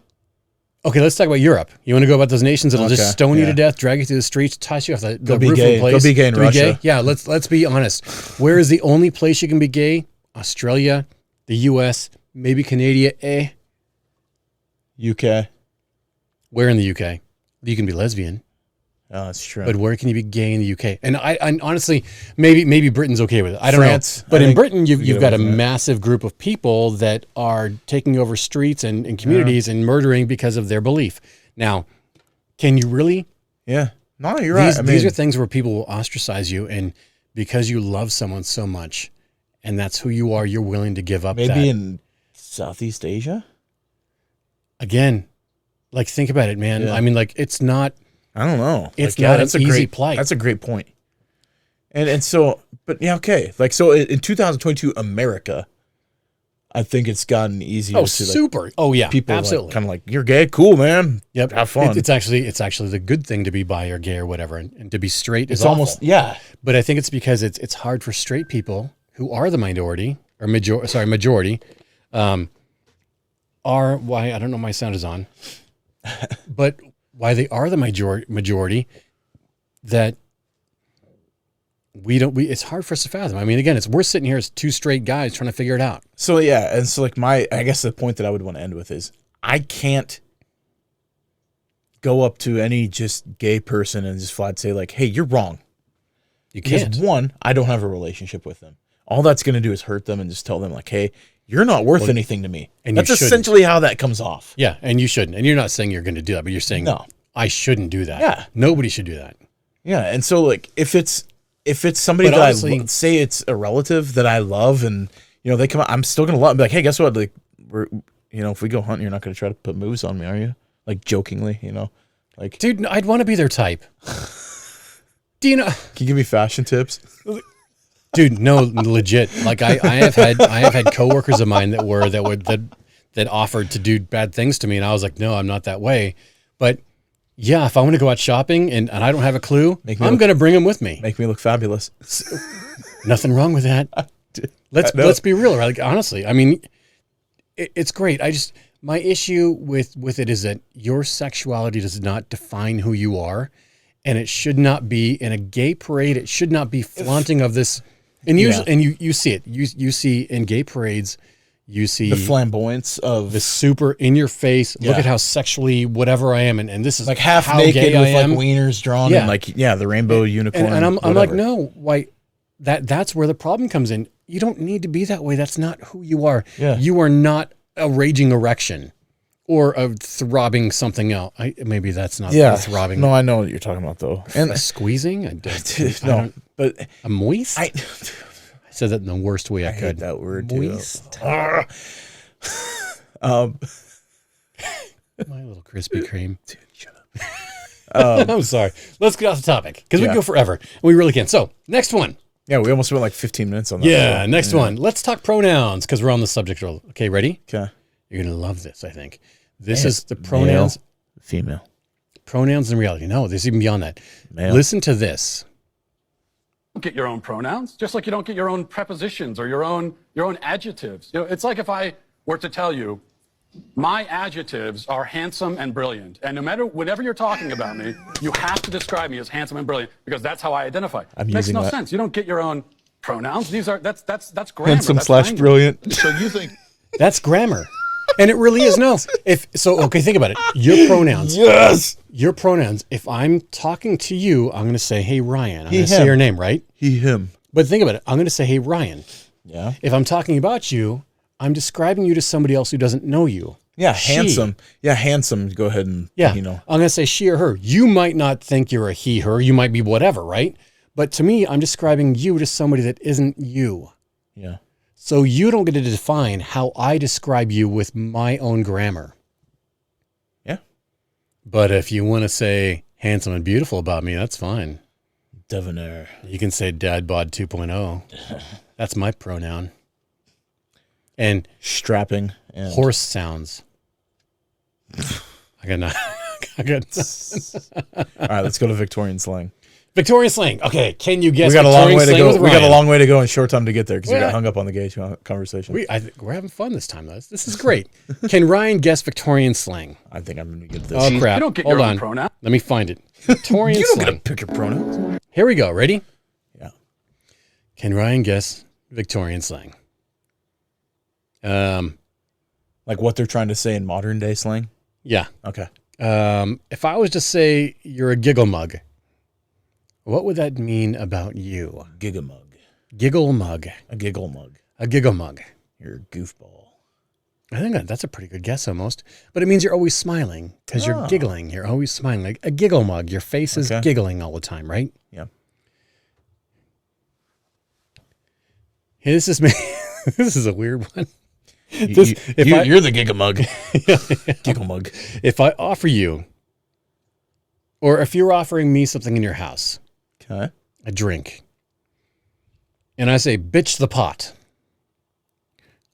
Okay, let's talk about Europe. You want to go about those nations that'll just stone you to death, drag you through the streets, toss you off the roof of the place? Go be gay in Russia. Yeah, let's be honest. Where is the only place you can be gay? Australia, the US, maybe Canada, UK. Where in the UK? You can be lesbian. Oh, that's true. But where can you be gay in the UK? And I honestly, maybe Britain's okay with it. I don't know. But in Britain, you've got a massive group of people that are taking over streets and communities and murdering because of their belief. Now, can you really? Yeah. No, you're right. These are things where people will ostracize you, and because you love someone so much, and that's who you are, you're willing to give up that. Maybe in Southeast Asia? Again, like, think about it, man. Yeah. I mean, like, it's not... I don't know. It's not an easy plight. That's a great point. And so, but yeah, okay. Like, so in 2022, America, I think it's gotten easier. Oh, super. Oh, yeah. People absolutely. Like, kind of like, you're gay, cool, man. Yep. Have fun. It's actually the good thing to be bi or gay or whatever, and to be straight is almost awful. Yeah. But I think it's because it's hard for straight people who are the minority or majority, are why I don't know my sound is on, but why they are the majority that it's hard for us to fathom. I mean, again, we're sitting here as two straight guys trying to figure it out. So yeah, and so like I guess the point that I would want to end with is I can't go up to any just gay person and just flat say like, hey, you're wrong. You can't. Because one, I don't have a relationship with them. All that's going to do is hurt them and just tell them like, hey, you're not worth anything to me. And that's essentially how that comes off. Yeah, and you shouldn't. And you're not saying you're going to do that, but you're saying, no, I shouldn't do that. Yeah. Nobody should do that. Yeah, and so like if it's somebody that I say it's a relative that I love, and they come out, I'm still gonna love them. Be like, hey, guess what? Like if we go hunting, you're not gonna try to put moves on me, are you? Like jokingly, like, dude, I'd want to be their type. Do you know? Can you give me fashion tips? Dude, no, legit. Like I have had coworkers of mine that offered to do bad things to me, and I was like, no, I'm not that way. But yeah, if I want to go out shopping and I don't have a clue, I'm going to bring them with me. Make me look fabulous. Nothing wrong with that. Let's be real, right? Like, honestly, I mean, it's great. My issue with it is that your sexuality does not define who you are, and it should not be in a gay parade. It should not be flaunting of this. And you see it. You see in gay parades. You see the flamboyance of the super in your face. Look at how sexually whatever I am, and this is like half naked with like wieners drawn and like the rainbow unicorn. And I'm like, no, why? That's where the problem comes in. You don't need to be that way. That's not who you are. Yeah. You are not a raging erection or a throbbing something else. Maybe that's not throbbing. No, I know what you're talking about though. And a squeezing. But a moist. I said that in the worst way I could. Hate that word moist. Too. My little Krispy Kreme. Dude, shut up. I'm sorry. Let's get off the topic because we can go forever. We really can. So next one. Yeah, we almost went like 15 minutes on that. Yeah, next one. Let's talk pronouns because we're on the subject. Okay, ready? Okay. You're going to love this, I think. This is the pronouns. Male, female. Pronouns in reality. No, there's even beyond that. Male. Listen to this. Don't get your own pronouns, just like you don't get your own prepositions or your own adjectives. It's like if I were to tell you, my adjectives are handsome and brilliant, and whenever you're talking about me, you have to describe me as handsome and brilliant because that's how I identify. Makes no sense. You don't get your own pronouns. That's grammar. Handsome / brilliant. So you think that's grammar, and it really is. No, okay, think about it. Your pronouns. Yes. Your pronouns. If I'm talking to you, I'm going to say, "Hey Ryan." I'm going to say your name, right? He, him. But think about it. I'm going to say, "Hey Ryan." Yeah. If I'm talking about you, I'm describing you to somebody else who doesn't know you. Yeah, handsome. Yeah, handsome. Go ahead and, I'm going to say she or her. You might not think you're a he, her. You might be whatever, right? But to me, I'm describing you to somebody that isn't you. Yeah. So you don't get to define how I describe you with my own grammar. Yeah. But if you want to say handsome and beautiful about me, that's fine. Debonair. You can say Dad Bod 2.0. That's my pronoun. And strapping and horse sounds. I got nothing. All right, let's go to Victorian slang. Victorian slang. Okay, can you guess? We got a long way to go. We got a long way to go and short time to get there because we got hung up on the gay conversation. We're having fun this time, though. This is great. Can Ryan guess Victorian slang? I think I'm going to get this. Oh crap! You don't get Hold your on. own pronoun. Let me find it. Victorian you don't slang. get to pick your pronouns. Here we go. Ready? Yeah. Can Ryan guess Victorian slang? Like what they're trying to say in modern day slang? Yeah. Okay. If I was to say you're a giggle mug, what would that mean about you? Giggle mug. Giggle mug. A giggle mug. A giggle mug. You're a goofball. I think that's a pretty good guess almost. But it means you're always smiling because you're giggling. You're always smiling. Like a giggle mug. Your face is giggling all the time, right? Yeah. Hey, this is me. This is a weird one. You're the giggle mug. Giggle mug. If I offer you, or if you're offering me something in your house, okay, a drink, and I say, bitch the pot,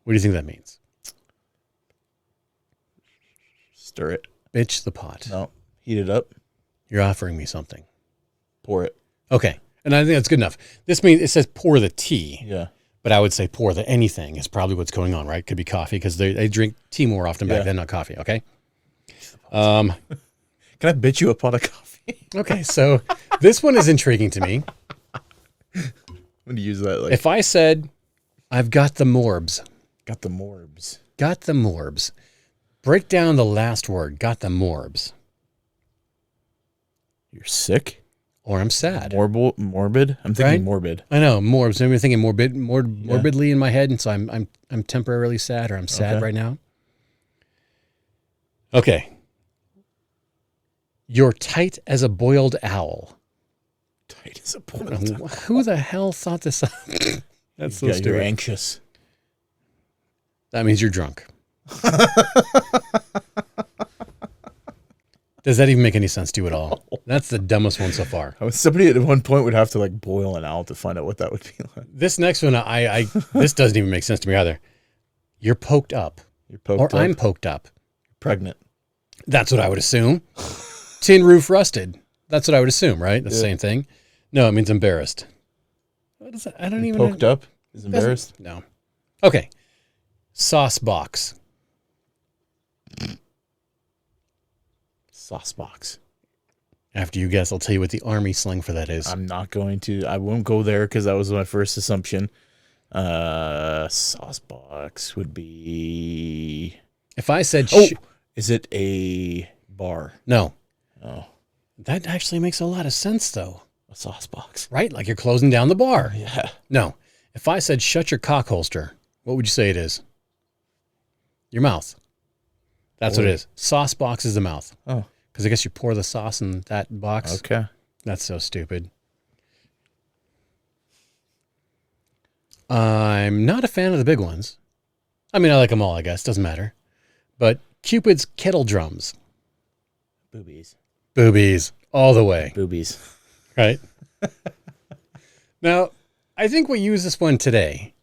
what do you think that means? Stir it. Bitch the pot. No. Heat it up. You're offering me something. Pour it. Okay. And I think that's good enough. This means it says pour the tea. Yeah. But I would say pour the anything is probably what's going on, right? Could be coffee because they drink tea more often back then, not coffee. Okay. Can I bitch you a pot of coffee? Okay. So this one is intriguing to me. I'm going to use that. Like, if I said, I've got the morbs. Got the morbs. Got the morbs. Break down the last word. Got the morbs. You're sick? or I'm sad. Morbid? I'm thinking Right? morbid. I know, morbid. So I'm thinking morbidly in my head, and so I'm temporarily sad, or I'm sad right now. Okay. You're tight as a boiled owl. Tight as a boiled owl. Who the hell thought this up? That's so stupid. You're anxious. That means you're drunk. Does that even make any sense to you at all? That's the dumbest one so far. Somebody at one point would have to like boil an owl to find out what that would be like. This next one, this doesn't even make sense to me either. You're poked up. You're poked up. Or I'm poked up. Pregnant. That's what I would assume. Tin roof rusted. That's what I would assume, right? The same thing. No, it means embarrassed. What is that? I don't even know. Poked up is embarrassed? No. Okay. Sauce box. Sauce box. After you guess, I'll tell you what the army slang for that is. I'm not going to. I won't go there because that was my first assumption. Sauce box would be. If I said, is it a bar? No. Oh, that actually makes a lot of sense, though. A sauce box, right? Like you're closing down the bar. Yeah. No. If I said, shut your cock holster, what would you say it is? Your mouth. That's what it is. Sauce box is the mouth. Oh. Because I guess you pour the sauce in that box. Okay. That's so stupid. I'm not a fan of the big ones. I mean, I like them all, I guess. Doesn't matter. But Cupid's kettle drums. Boobies. Boobies. All the way. Boobies. Right? Now, I think we use this one today,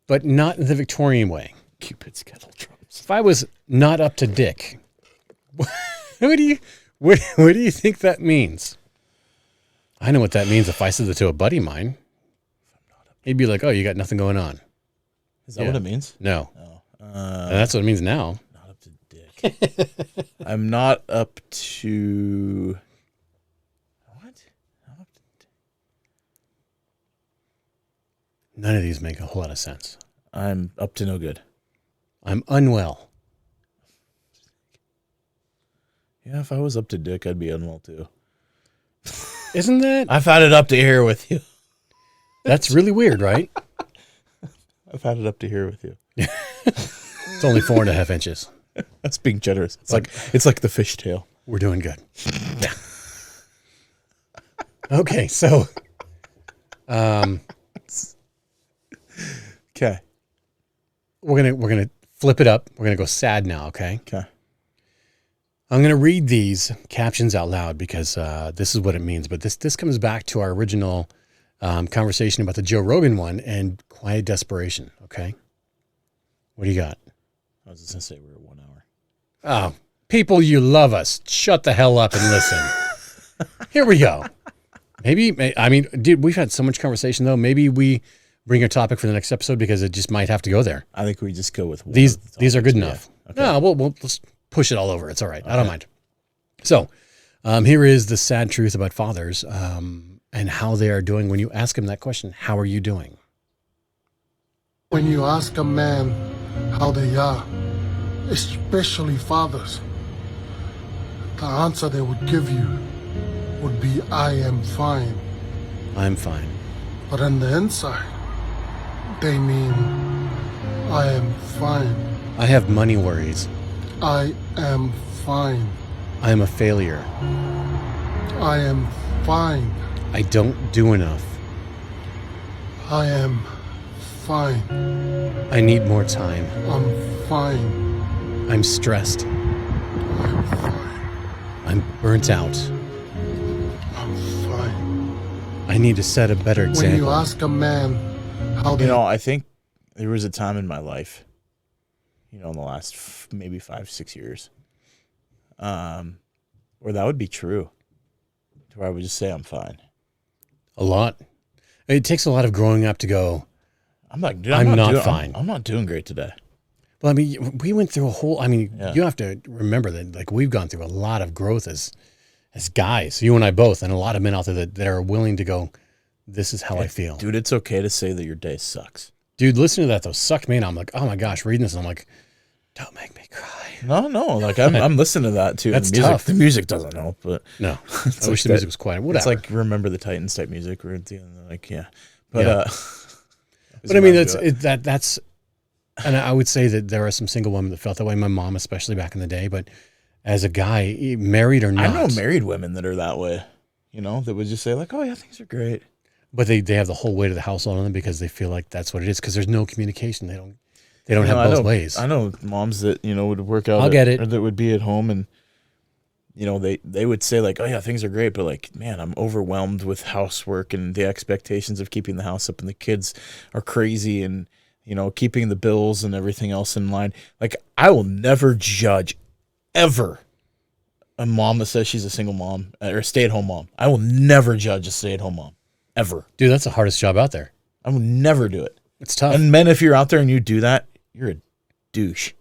but not in the Victorian way. Cupid's kettle drums. If I was not up to dick, what do you think that means? I know what that means if I said that to a buddy of mine. He'd be like, oh, you got nothing going on. Is that what it means? No. Oh. And that's what it means now. Not up to dick. I'm not up to... What? Not up to dick. None of these make a whole lot of sense. I'm up to no good. I'm unwell. Yeah, if I was up to dick, I'd be unwell too. Isn't that? I've had it up to here with you. That's really weird, right? I've had it up to here with you. It's only 4.5 inches. That's being generous. It's like the fishtail. We're doing good. Yeah. Okay, so okay. We're gonna flip it up. We're gonna go sad now, okay? Okay. I'm gonna read these captions out loud because this is what it means. But this comes back to our original conversation about the Joe Rogan one and quiet desperation, okay? What do you got? I was just gonna say we're at 1 hour. Oh, people, you love us. Shut the hell up and listen. Here we go. Dude, we've had so much conversation though. Maybe we bring a topic for the next episode because it just might have to go there. I think we just go with one these are good enough. Yeah. Okay. No, we'll just push it all over. It's all right. Okay. I don't mind. So, here is the sad truth about fathers and how they are doing when you ask them that question. How are you doing? When you ask a man how they are, especially fathers, the answer they would give you would be, I am fine. I'm fine. But on the inside, they mean, I am fine. I have money worries. I am fine. I am a failure. I am fine. I don't do enough. I am fine. I need more time. I'm fine. I'm stressed. I'm fine. I'm burnt out. I'm fine. I need to set a better example. When you ask a man how they... I think there was a time in my life, in the last maybe 5-6 years, where that would be true, to where I would just say I'm fine. A lot. It takes a lot of growing up to go, I'm not fine. I'm not doing great today. Well, we went through a whole, you have to remember that we've gone through a lot of growth as guys, you and I both, and a lot of men out there that are willing to go, this is how I feel. Dude, it's okay to say that your day sucks. Dude, listen to that though. Sucked me in. I'm like, oh my gosh, reading this. And I'm like, Don't make me cry. No. Like I'm listening to that too. That's the music, tough. The music doesn't help, but no. I wish the music was quiet. Whatever. It's like Remember the Titans type music. Where it's like but but I mean that's, and I would say that there are some single women that felt that way. My mom, especially back in the day. But as a guy, married or not, I know married women that are that way. That would just say like, oh yeah, things are great. But they have the whole weight of the household on them because they feel like that's what it is. Because there's no communication. They don't have both ways. I know moms that would work out. I'll get it. Or that would be at home and they would say like, oh yeah, things are great, but like, man, I'm overwhelmed with housework and the expectations of keeping the house up, and the kids are crazy, and keeping the bills and everything else in line. Like, I will never judge ever a mom that says she's a single mom or a stay-at-home mom. I will never judge a stay-at-home mom ever. Dude, that's the hardest job out there. I will never do it. It's tough. And men, if you're out there and you do that, you're a douche.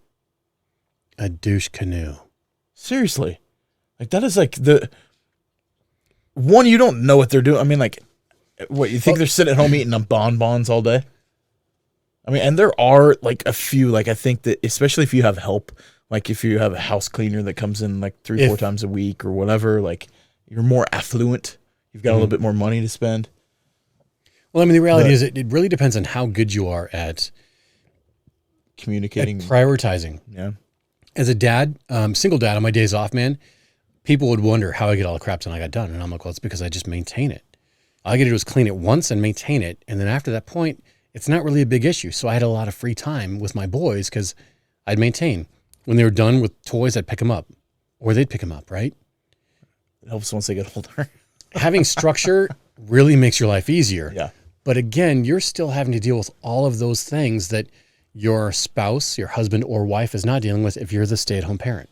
A douche canoe. Seriously. Like, that is like you don't know what they're doing. I mean, like, what, you think they're sitting at home eating bonbons all day? I mean, and there are like a few, like, I think that especially if you have help, like if you have a house cleaner that comes in like 3-4 times a week or whatever, like you're more affluent. You've got a little bit more money to spend. Well, I mean, the reality is it really depends on how good you are at communicating, at prioritizing. Yeah. As a dad, single dad on my days off, man, people would wonder how I get all the crap done I got done. And I'm like, well, it's because I just maintain it. All I got to do is clean it once and maintain it. And then after that point, it's not really a big issue. So I had a lot of free time with my boys because I'd maintain. When they were done with toys, I'd pick them up. Or they'd pick them up, right? It helps once they get older. Having structure really makes your life easier. Yeah. But again, you're still having to deal with all of those things that your spouse, your husband or wife is not dealing with if you're the stay-at-home parent.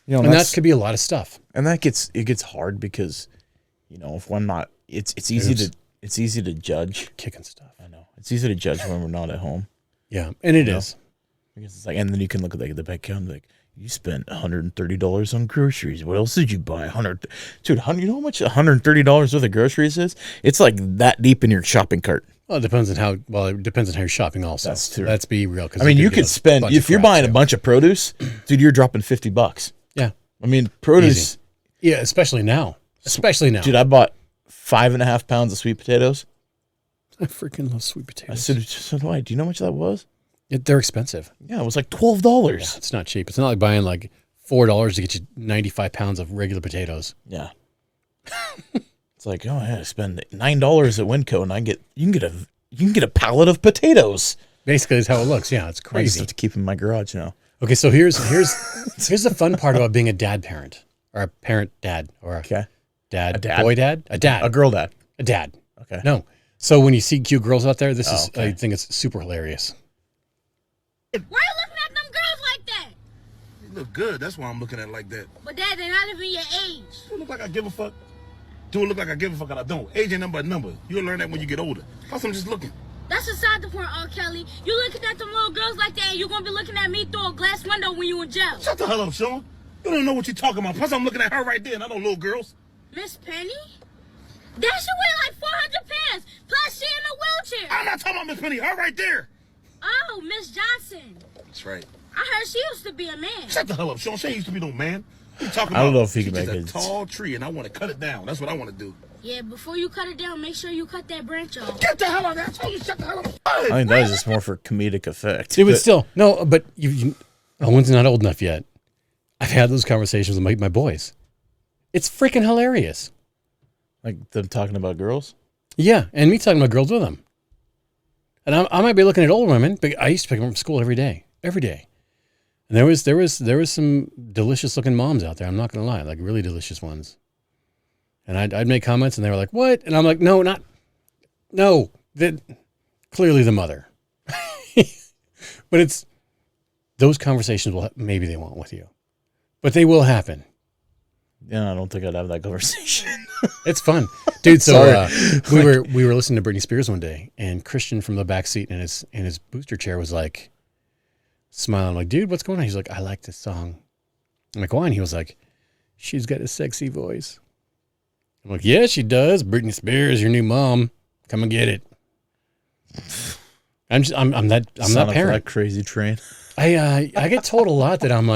And that could be a lot of stuff. And it gets hard because, if one not, it's easy to judge. Kicking stuff. I know. It's easy to judge when we're not at home. Yeah, and it is. Because it's like, and then you can look at the bank account and like, you spent $130 on groceries. What else did you buy? Dude, you know how much $130 worth of groceries is? It's like that deep in your shopping cart. Well, it depends on how you're shopping also. That's true. Let's be real. I mean, you could spend, if you're buying a bunch of produce, dude, you're dropping $50. Yeah. I mean, produce. Easy. Yeah, especially now. Dude, I bought 5.5 pounds of sweet potatoes. I freaking love sweet potatoes. I said, so do I. Do you know how much that was? They're expensive. Yeah, it was like $12. Yeah, it's not cheap. It's not like buying like $4 to get you 95 pounds of regular potatoes. Yeah. It's like, oh yeah, I spend $9 at Winco and you can get a pallet of potatoes. Basically, that's how it looks. Yeah, it's crazy. I just have to keep in my garage now. Okay, so here's the fun part about being a dad parent or a parent dad or a dad, boy dad, a dad, a girl dad, a dad. Okay. No. So when you see cute girls out there, I think it's super hilarious. Why are you looking at them girls like that? They look good. That's why I'm looking at it like that. But Dad, they're not even your age. Do it look like I give a fuck? Do it look like I give a fuck and I don't? Age ain't nothing but a number. You'll learn that when you get older. Plus, I'm just looking. That's aside the point, R. Kelly. You looking at them little girls like that and you're going to be looking at me through a glass window when you in jail. Shut the hell up, Sean. You don't know what you're talking about. Plus, I'm looking at her right there and I know little girls. Miss Penny? That should weigh like 400 pounds. Plus, she in a wheelchair. I'm not talking about Miss Penny. Her right there. Oh, Miss Johnson. That's right. I heard she used to be a man. Shut the hell up, Sean. She ain't used to be no man. What you talking about? I don't know if he can make it. She's a tall tree, and I want to cut it down. That's what I want to do. Yeah, before you cut it down, make sure you cut that branch off. Get the hell out of there. I told you, shut the hell up. I think that is just more for comedic effect. It would still, no, but Owen's not old enough yet. I've had those conversations with my boys. It's freaking hilarious. Like them talking about girls? Yeah, and me talking about girls with them. And I might be looking at old women, but I used to pick them up from school every day. And there was some delicious looking moms out there. I'm not going to lie, like really delicious ones. And I'd make comments and they were like, what? And I'm like, no, clearly the mother. But it's those conversations maybe they won't with you, but they will happen. Yeah, I don't think I'd have that conversation. It's fun, dude. So we were listening to Britney Spears one day, and Christian from the back seat in his booster chair was like smiling. I'm like, dude, what's going on? He's like, I like this song. I'm like, why? And he was like, she's got a sexy voice. I'm like, yeah, she does. Britney Spears, your new mom. Come and get it. I'm that parent. That crazy train. I get told a lot that I'm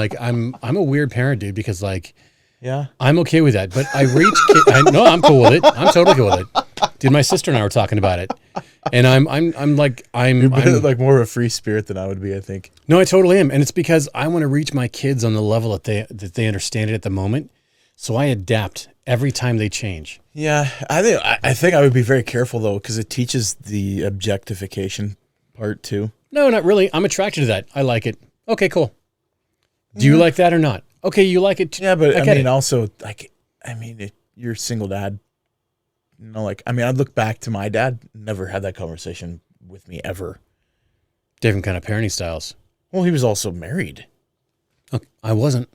a weird parent, dude, because like, yeah, I'm okay with that. But I reach, no, I'm cool with it. I'm totally cool with it. Dude, my sister and I were talking about it, and I'm like more of a free spirit than I would be, I think. No, I totally am, and it's because I want to reach my kids on the level that they understand it at the moment. So I adapt every time they change. Yeah, I think I would be very careful though, because it teaches the objectification part too. No, not really. I'm attracted to that. I like it. Okay, cool. Do you like that or not? Okay, you like it too. Yeah, but I mean, also, like, you're a single dad. You know, like, I mean, I'd look back to my dad, never had that conversation with me ever. Different kind of parenting styles. Well, he was also married. Okay, I wasn't.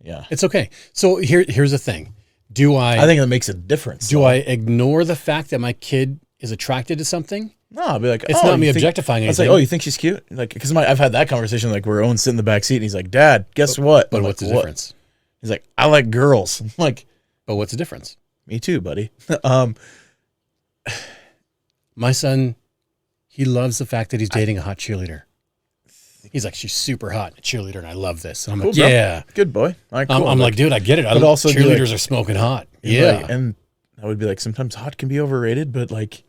Yeah. It's okay. So here's the thing. I think that makes a difference. Do I ignore the fact that my kid is attracted to something? No, I'll be like, it's not me objectifying anything. It's like, oh, you think she's cute? Like, because I've had that conversation, like, where Owen's sitting in the back seat and he's like, Dad, guess what? But what's the difference? He's like, I like girls. I'm like, but what's the difference? Me too, buddy. My son, he loves the fact that he's dating a hot cheerleader. He's like, she's super hot, a cheerleader, and I love this. And I'm like, yeah. Good boy. Right, cool. I'm like, dude, I get it. But also cheerleaders are smoking hot. Yeah. Like, and I would be like, sometimes hot can be overrated, but like,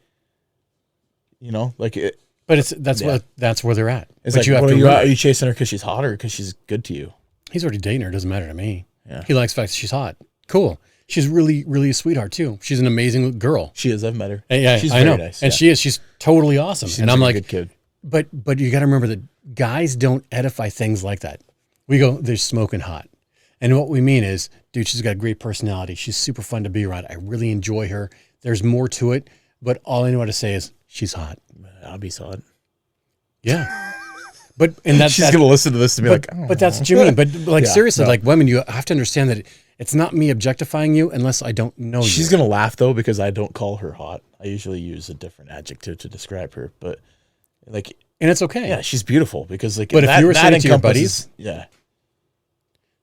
you know, like it. But that's where they're at. It's like, are you chasing her because she's hot or because she's good to you? He's already dating her. It doesn't matter to me. Yeah. He likes the fact that she's hot. Cool. She's really, really a sweetheart too. She's an amazing girl. She is. I've met her. Yeah, she's very nice. And she is. She's totally awesome. She's and I'm like, a good kid. But you got to remember that guys don't edify things like that. We go, they're smoking hot. And what we mean is, dude, she's got a great personality. She's super fun to be around. I really enjoy her. There's more to it. But all I know how to say is, she's hot. I'll be hot. Yeah. But she's going to listen to this and be like, oh. But that's what you mean. But like, seriously, like women, you have to understand that it's not me objectifying you unless I don't know you. She's going to laugh though, because I don't call her hot. I usually use a different adjective to describe her, but like, and it's okay. Yeah, she's beautiful because like, but if you were saying to your buddies, yeah,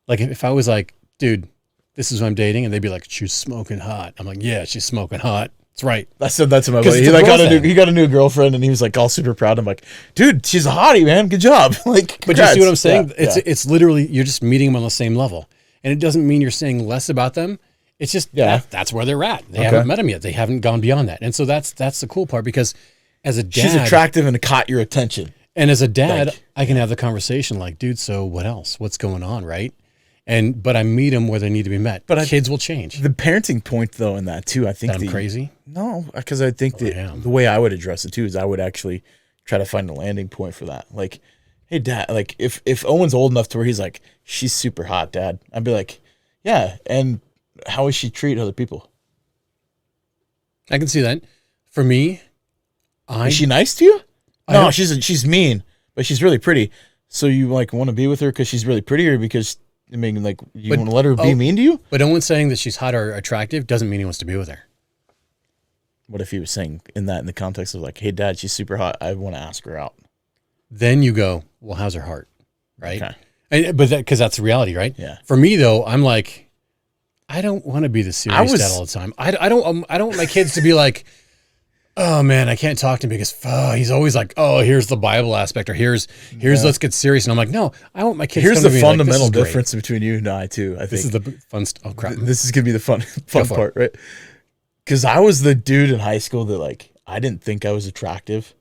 like if I was like, dude, this is who I'm dating, and they'd be like, she's smoking hot. I'm like, yeah, she's smoking hot. That's right. I said that to my buddy. He got a new girlfriend, and he was like all super proud. I'm like, dude, she's a hottie, man. Good job. Like, but you see what I'm saying? Yeah, it's literally you're just meeting them on the same level, and it doesn't mean you're saying less about them. It's just that's where they're at. They haven't met them yet. They haven't gone beyond that, and so that's the cool part because. As a dad, she's attractive and caught your attention. And as a dad, I can have the conversation like, dude, so what else? What's going on, right? But I meet them where they need to be met. But kids will change. The parenting point, though, in that too, I think I'm crazy. No, because I think the way I would address it too is I would actually try to find a landing point for that. Like, hey, Dad, like if Owen's old enough to where he's like, she's super hot, Dad, I'd be like, yeah, and how does she treat other people? I can see that. For me. Is she nice to you? No, she's mean, but she's really pretty. So you like want to be with her because she's really pretty, or because you want to let her be mean to you? But Owen's saying that she's hot or attractive doesn't mean he wants to be with her. What if he was saying in the context of like, hey, Dad, she's super hot. I want to ask her out. Then you go, well, how's her heart, right? Okay. But because that's the reality, right? Yeah. For me though, I'm like, I don't want to be the serious dad all the time. I don't want my kids to be like. Oh man, I can't talk to him because he's always like, oh, here's the Bible aspect, or here's let's get serious. And I'm like, no, I want my kids. Here's the fundamental difference between you and I too. I think this is the fun. Oh crap! This is gonna be the fun part, right? Because I was the dude in high school that like I didn't think I was attractive.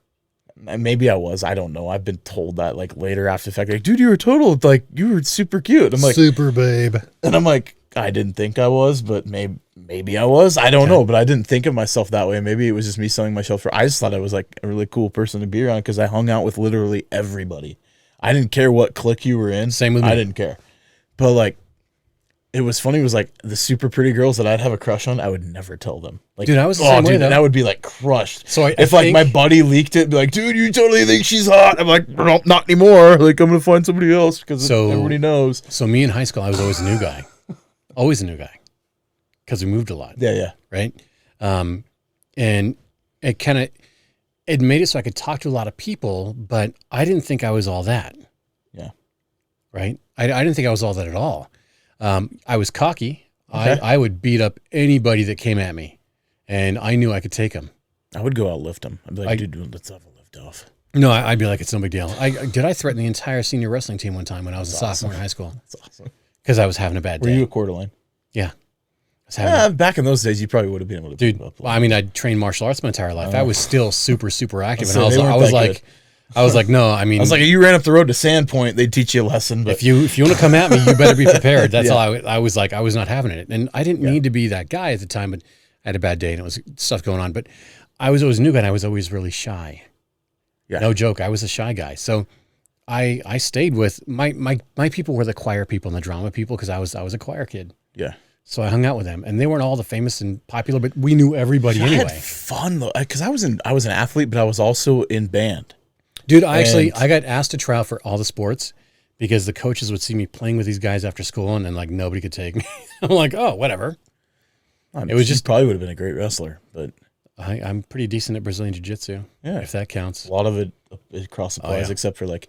Maybe I was. I don't know. I've been told that like later after the fact, like, dude, you were super cute. I'm like, super babe, and I'm like, I didn't think I was, but maybe I was. I don't know, but I didn't think of myself that way. Maybe it was just me selling myself I just thought I was like a really cool person to be around because I hung out with literally everybody. I didn't care what clique you were in. Same with me. I didn't care. But like, it was funny. It was like the super pretty girls that I'd have a crush on, I would never tell them. Like, dude, I was the same way. And I would be like crushed. So if like my buddy leaked it, be like, dude, you totally think she's hot. I'm like, no, not anymore. Like, I'm gonna find somebody else because everybody knows. So me in high school, I was always a new guy. Always a new guy. Because we moved a lot. Yeah. Right? And it it made it so I could talk to a lot of people, but I didn't think I was all that. Yeah. Right? I didn't think I was all that at all. I was cocky. Okay. I would beat up anybody that came at me, and I knew I could take them. I would go out lift them. I'd be like, dude, let's have a lift off. No, I'd be like, it's no big deal. Did I threaten the entire senior wrestling team one time when I was a sophomore in high school? That's awesome. Because I was having a bad day. Were you a Coeur d'Alene? Yeah. Back in those days, you probably would have been able to. Dude, well, I mean, I trained martial arts my entire life. I was still super, super active. And I was like, no, I mean. I was like, you ran up the road to Sandpoint, they'd teach you a lesson. But if you want to come at me, you better be prepared. That's all I was like, I was not having it. And I didn't need to be that guy at the time, but I had a bad day and it was stuff going on. But I was always a new guy and I was always really shy. Yeah. No joke. I was a shy guy. So I stayed with my people were the choir people and the drama people because I was a choir kid. Yeah. So I hung out with them, and they weren't all the famous and popular, but we knew everybody anyway. I had fun though, because I was an athlete, but I was also in band. Dude, I got asked to try out for all the sports because the coaches would see me playing with these guys after school, and then like nobody could take me. I'm like, oh, whatever. It was just probably would have been a great wrestler, but I'm pretty decent at Brazilian Jiu-Jitsu. Yeah, if that counts. A lot of it cross applies, except for like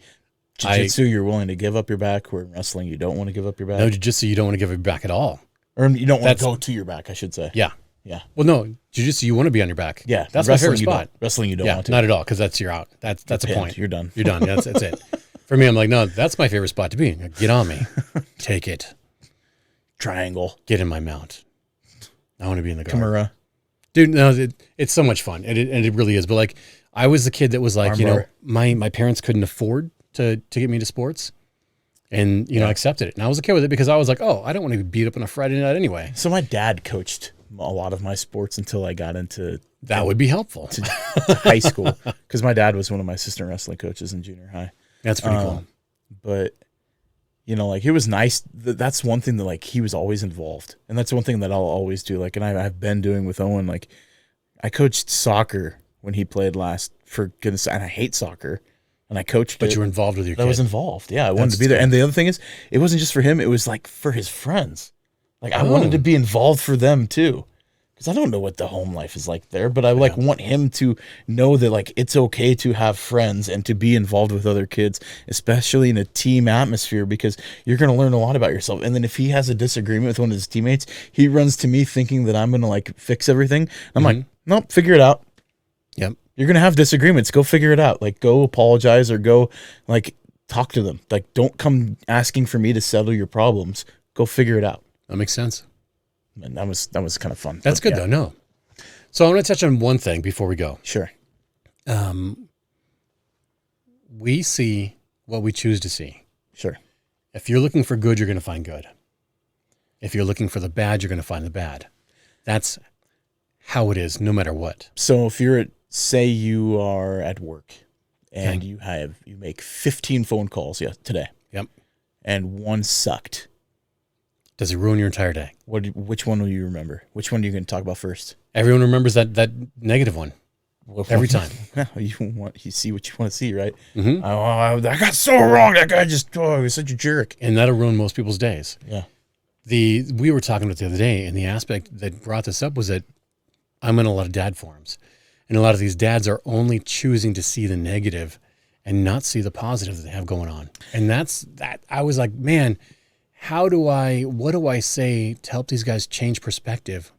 Jiu-Jitsu, you're willing to give up your back. Where in wrestling, you don't want to give up your back. No, Jiu-Jitsu, you don't want to give your back at all. Or you don't want to go to your back, I should say. Yeah. Yeah. Well, no, Jiu-Jitsu, you want to be on your back. Yeah. That's my favorite spot. Wrestling, you don't want to. Not at all, because that's you're out. That's a point. You're done. You're done. That's it. For me, I'm like, no, that's my favorite spot to be. Get on me. Take it. Triangle. Get in my mount. I want to be in the guard. Kimura. Dude, no, it's so much fun. And it really is. But like, I was the kid that was like, my parents couldn't afford to get me to sports. And, I accepted it. And I was okay with it because I was like, oh, I don't want to be beat up on a Friday night anyway. So my dad coached a lot of my sports until I got into... That would be helpful. To high school. Because my dad was one of my assistant wrestling coaches in junior high. That's pretty cool. But, like, it was nice. That's one thing that, like, he was always involved. And that's one thing that I'll always do. Like, and I've been doing with Owen. Like, I coached soccer when he played last, for goodness, and I hate soccer. And I coached But you were involved with your kid. I was involved. Yeah, I wanted to be there. And the other thing is, it wasn't just for him. It was like for his friends. Like I wanted to be involved for them too. Because I don't know what the home life is like there. But I want him to know that like it's okay to have friends and to be involved with other kids, especially in a team atmosphere, because you're going to learn a lot about yourself. And then if he has a disagreement with one of his teammates, he runs to me thinking that I'm going to like fix everything. I'm like, nope, figure it out. Yep. You're going to have disagreements. Go figure it out. Like, go apologize or go, like, talk to them. Like, don't come asking for me to settle your problems. Go figure it out. That makes sense. And that was kind of fun. That's good, though. No. So I want to touch on one thing before we go. Sure. We see what we choose to see. Sure. If you're looking for good, you're going to find good. If you're looking for the bad, you're going to find the bad. That's how it is, no matter what. So if you're say you are at work and you make 15 phone calls today. Yep. And one sucked. Does it ruin your entire day? Which one will you remember? Which one are you going to talk about first? Everyone remembers that negative one. Every time. You see what you want to see, right? Mm-hmm. I got so wrong. That guy he was such a jerk. And that'll ruin most people's days. Yeah. We were talking about the other day, and the aspect that brought this up was that I'm in a lot of dad forums. And a lot of these dads are only choosing to see the negative and not see the positive that they have going on. And that's that. I was like, man, what do I say to help these guys change perspective?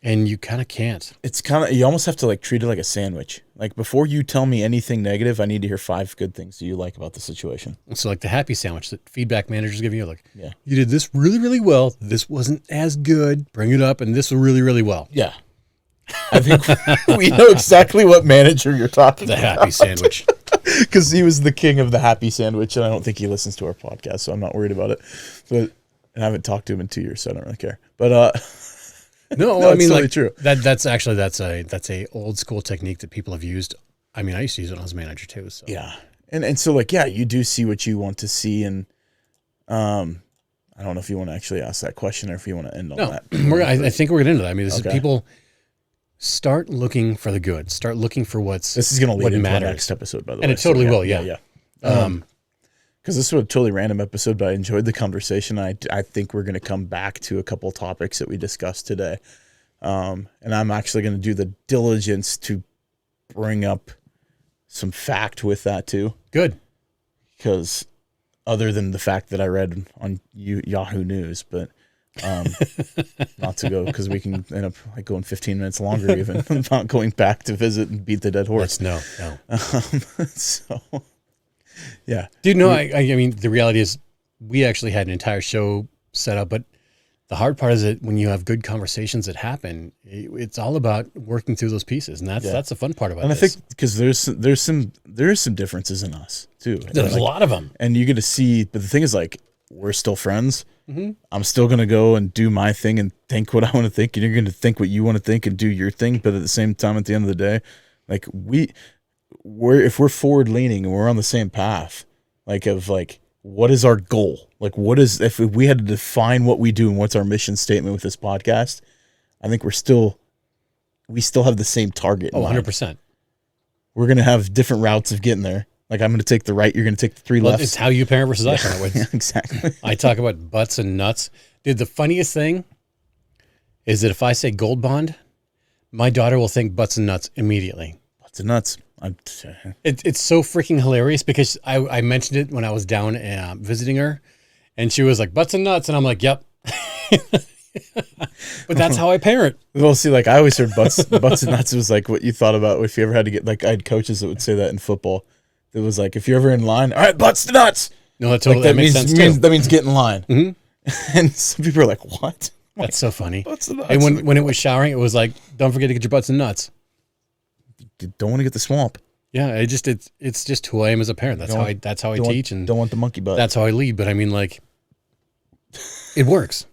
And you kind of can't. It's you almost have to like treat it like a sandwich. Like before you tell me anything negative, I need to hear 5 good things that you like about the situation. So like the happy sandwich that feedback managers give you, like, you did this really, really well. This wasn't as good. Bring it up. And this was really, really well. Yeah. I think we know exactly what manager you're talking about. The happy sandwich. Because he was the king of the happy sandwich, and I don't think he listens to our podcast, so I'm not worried about it. But I haven't talked to him in 2 years, so I don't really care. But no, I mean, totally like true. That's a old school technique that people have used. I mean, I used to use it when I was a manager too. So. Yeah, and so like you do see what you want to see, and I don't know if you want to actually ask that question or if you want to end on that. I think we're getting into that. I mean, this is people. Start looking for the good. Start looking for this is going to lead into our next episode, by the way. And it totally will, yeah. Because this was a totally random episode, but I enjoyed the conversation. I think we're going to come back to a couple of topics that we discussed today. And I'm actually going to do the diligence to bring up some fact with that too. Good. Because other than the fact that I read on Yahoo News, but Not to go because we can end up like going 15 minutes longer even not going back to visit and beat the dead horse. No. So yeah, dude. No, I mean the reality is we actually had an entire show set up, but the hard part is that when you have good conversations that happen, it's all about working through those pieces, and that's the fun part about it. And I think because there's some differences in us too. There's a lot of them, and you get to see. But the thing is, like, we're still friends. Mm-hmm. I'm still gonna go and do my thing and think what I want to think, and you're gonna think what you want to think and do your thing. But at the same time, at the end of the day, like if we're forward leaning and we're on the same path, like what is our goal? Like, if we had to define what we do and what's our mission statement with this podcast, I think we still have the same target. 100%. We're gonna have different routes of getting there. Like, I'm going to take the right, you're going to take the three lefts. It's how you parent versus I parent. Yeah, exactly. I talk about butts and nuts. Dude, the funniest thing is that if I say gold bond, my daughter will think butts and nuts immediately. Butts and nuts. It's so freaking hilarious because I mentioned it when I was down visiting her, and she was like, butts and nuts, and I'm like, yep. But that's how I parent. Well, see, like, I always heard butts and nuts was like what you thought about if you ever had to get, like, I had coaches that would say that in football. It was like, if you're ever in line, all right, butts to nuts. No, that totally makes sense too. That means get in line. Mm-hmm. And some people are like, what? That's so funny. Butts and nuts. And when it was showering, it was like, don't forget to get your butts and nuts. You don't want to get the swamp. Yeah, it's just who I am as a parent. That's how I teach, and don't want the monkey butt. That's how I lead. But I mean, like, it works.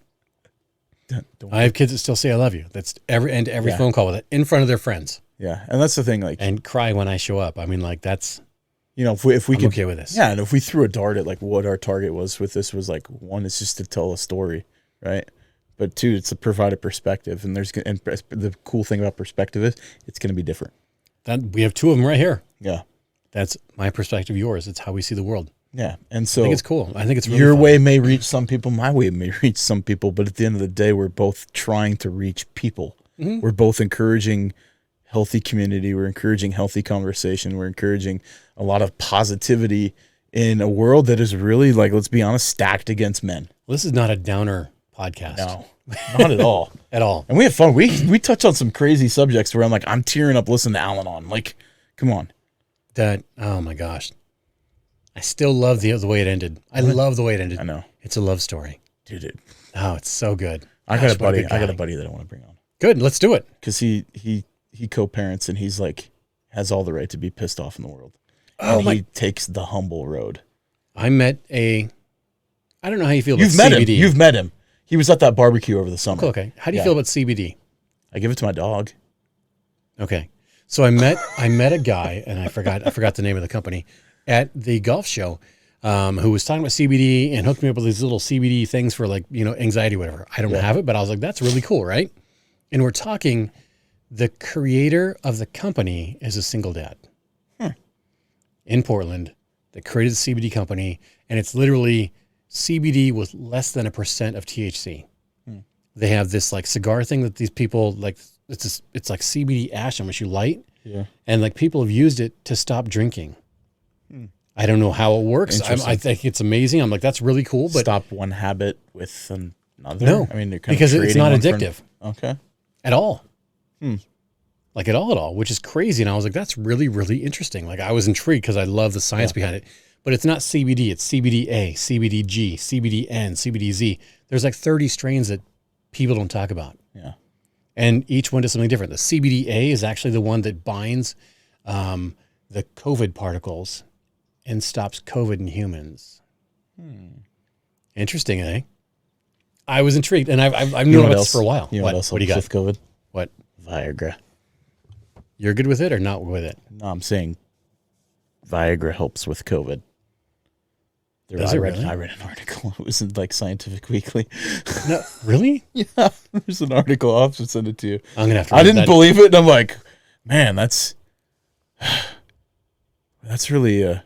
I have kids that still say I love you. That's every phone call with it in front of their friends. Yeah, and that's the thing, like, and cry when I show up. I mean, like, that's, you know, if we I'm could, okay with this. Yeah, and if we threw a dart at like what our target was with this was like, one, it's just to tell a story, right? But two, it's to provide a perspective, and the cool thing about perspective is it's going to be different. That we have two of them right here. Yeah, that's my perspective, yours. It's how we see the world. Yeah, and so I think it's cool. I think it's really your fun. way may reach some people, my way may reach some people, but at the end of the day, we're both trying to reach people. Mm-hmm. We're both encouraging healthy community. We're encouraging healthy conversation. We're encouraging a lot of positivity in a world that is really, like, let's be honest, stacked against men. Well, this is not a downer podcast. No, not at all. At all. And we have fun. We touch on some crazy subjects where I'm like, I'm tearing up listening to Al-Anon. Like, come on. Oh my gosh. I still love the way it ended. I love the way it ended. I know. It's a love story. Dude. Oh, it's so good. I got a buddy that I want to bring on. Good, let's do it. Because he co-parents, and he's like, has all the right to be pissed off in the world. Oh, and he takes the humble road. I met I don't know how you feel about You've met CBD. him. You've met him. He was at that barbecue over the summer. Cool, okay. How do you feel about CBD? I give it to my dog. Okay. So I met a guy, and I forgot the name of the company, at the golf show, who was talking about CBD and hooked me up with these little CBD things for, like, you know, anxiety, whatever. I don't have it, but I was like, that's really cool, right? And we're talking, the creator of the company is a single dad in Portland that created the CBD company, and it's literally CBD with less than 1% of THC. They have this, like, cigar thing that these people, like, it's like CBD ash on which you light. Yeah. And, like, people have used it to stop drinking. I don't know how it works. I think it's amazing. I'm like, that's really cool. But stop one habit with another. No, I mean, you're because it's not addictive. Okay. At all. Like at all, which is crazy. And I was like, that's really, really interesting. Like, I was intrigued because I love the science behind it. But it's not CBD. It's CBDA, CBDG, CBDN, CBDZ. There's like 30 strains that people don't talk about. Yeah. And each one does something different. The CBDA is actually the one that binds the COVID particles and stops COVID in humans. Interesting, eh? I was intrigued, and I've known about this for a while. You know what else do you got with COVID? What? Viagra. You're good with it or not with it? No, I'm saying Viagra helps with COVID. Does it really? I read an article. It was in, like, Scientific Weekly. No, really? Yeah, there's an article. I'll have to send it to you. I'm gonna have to. I didn't believe it, and I'm like, man, that's really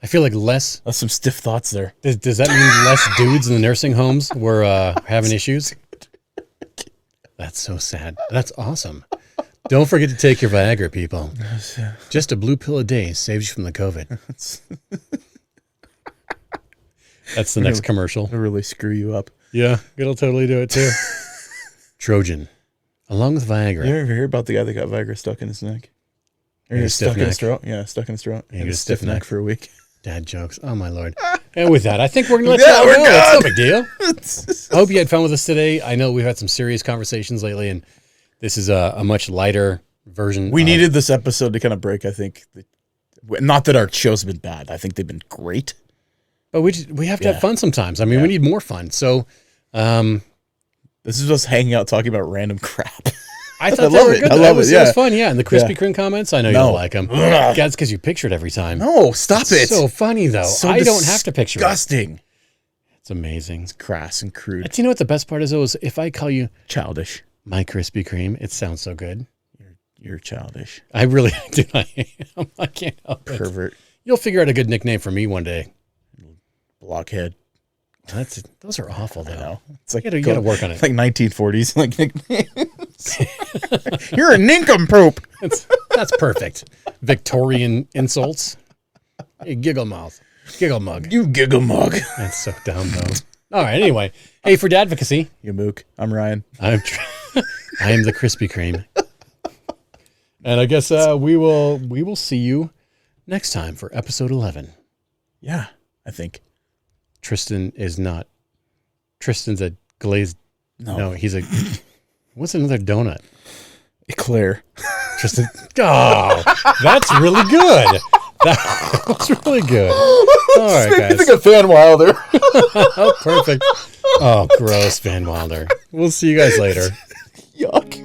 I feel like less. That's some stiff thoughts there. Does that mean less dudes in the nursing homes were having issues? That's so sad. That's awesome. Don't forget to take your Viagra, people. Just a blue pill a day saves you from the COVID. That's the next commercial. It'll really screw you up. Yeah, it'll totally do it too. Trojan, along with Viagra. You ever hear about the guy that got Viagra stuck in his neck? Or stuck in his throat? Yeah, stuck in his throat. He had a stiff neck for a week. Dad jokes. Oh, my Lord. And with that, I think we're going to let y'all go. It's no big deal. I hope you had fun with us today. I know we've had some serious conversations lately, and this is a much lighter version. We needed this episode to kind of break, I think. Not that our shows have been bad. I think they've been great. But we have to have fun sometimes. I mean, we need more fun. So this is us hanging out talking about random crap. I thought they were good. I love it. It was fun, yeah. And the Krispy Kreme comments, I know you don't like them. That's because you picture it every time. No, stop it. So funny, though. So I don't have to picture it. Disgusting. It's amazing. It's crass and crude. Do you know what the best part is, though? Is if I call you childish, my Krispy Kreme, it sounds so good. You're childish. I really do. I am. I can't help it. Pervert. You'll figure out a good nickname for me one day. Blockhead. Those are awful, though. I know. It's like you gotta work on it. Like 1940s, like nicknames. You're a nincompoop. That's perfect. Victorian insults. Hey, giggle mouth, giggle mug. You giggle mug. That's so dumb, though. All right. Anyway, hey, for Dadvocacy, you mook. I'm Ryan. I am the Krispy Kreme. And I guess we will see you next time for episode 11. Yeah, I think. Tristan is not. Tristan's a glazed. No, he's a. What's another donut? Eclair. Tristan. Oh, that's really good. That's really good. All right, guys. Think of Van Wilder. Oh, perfect. Oh, gross, Van Wilder. We'll see you guys later. Yuck.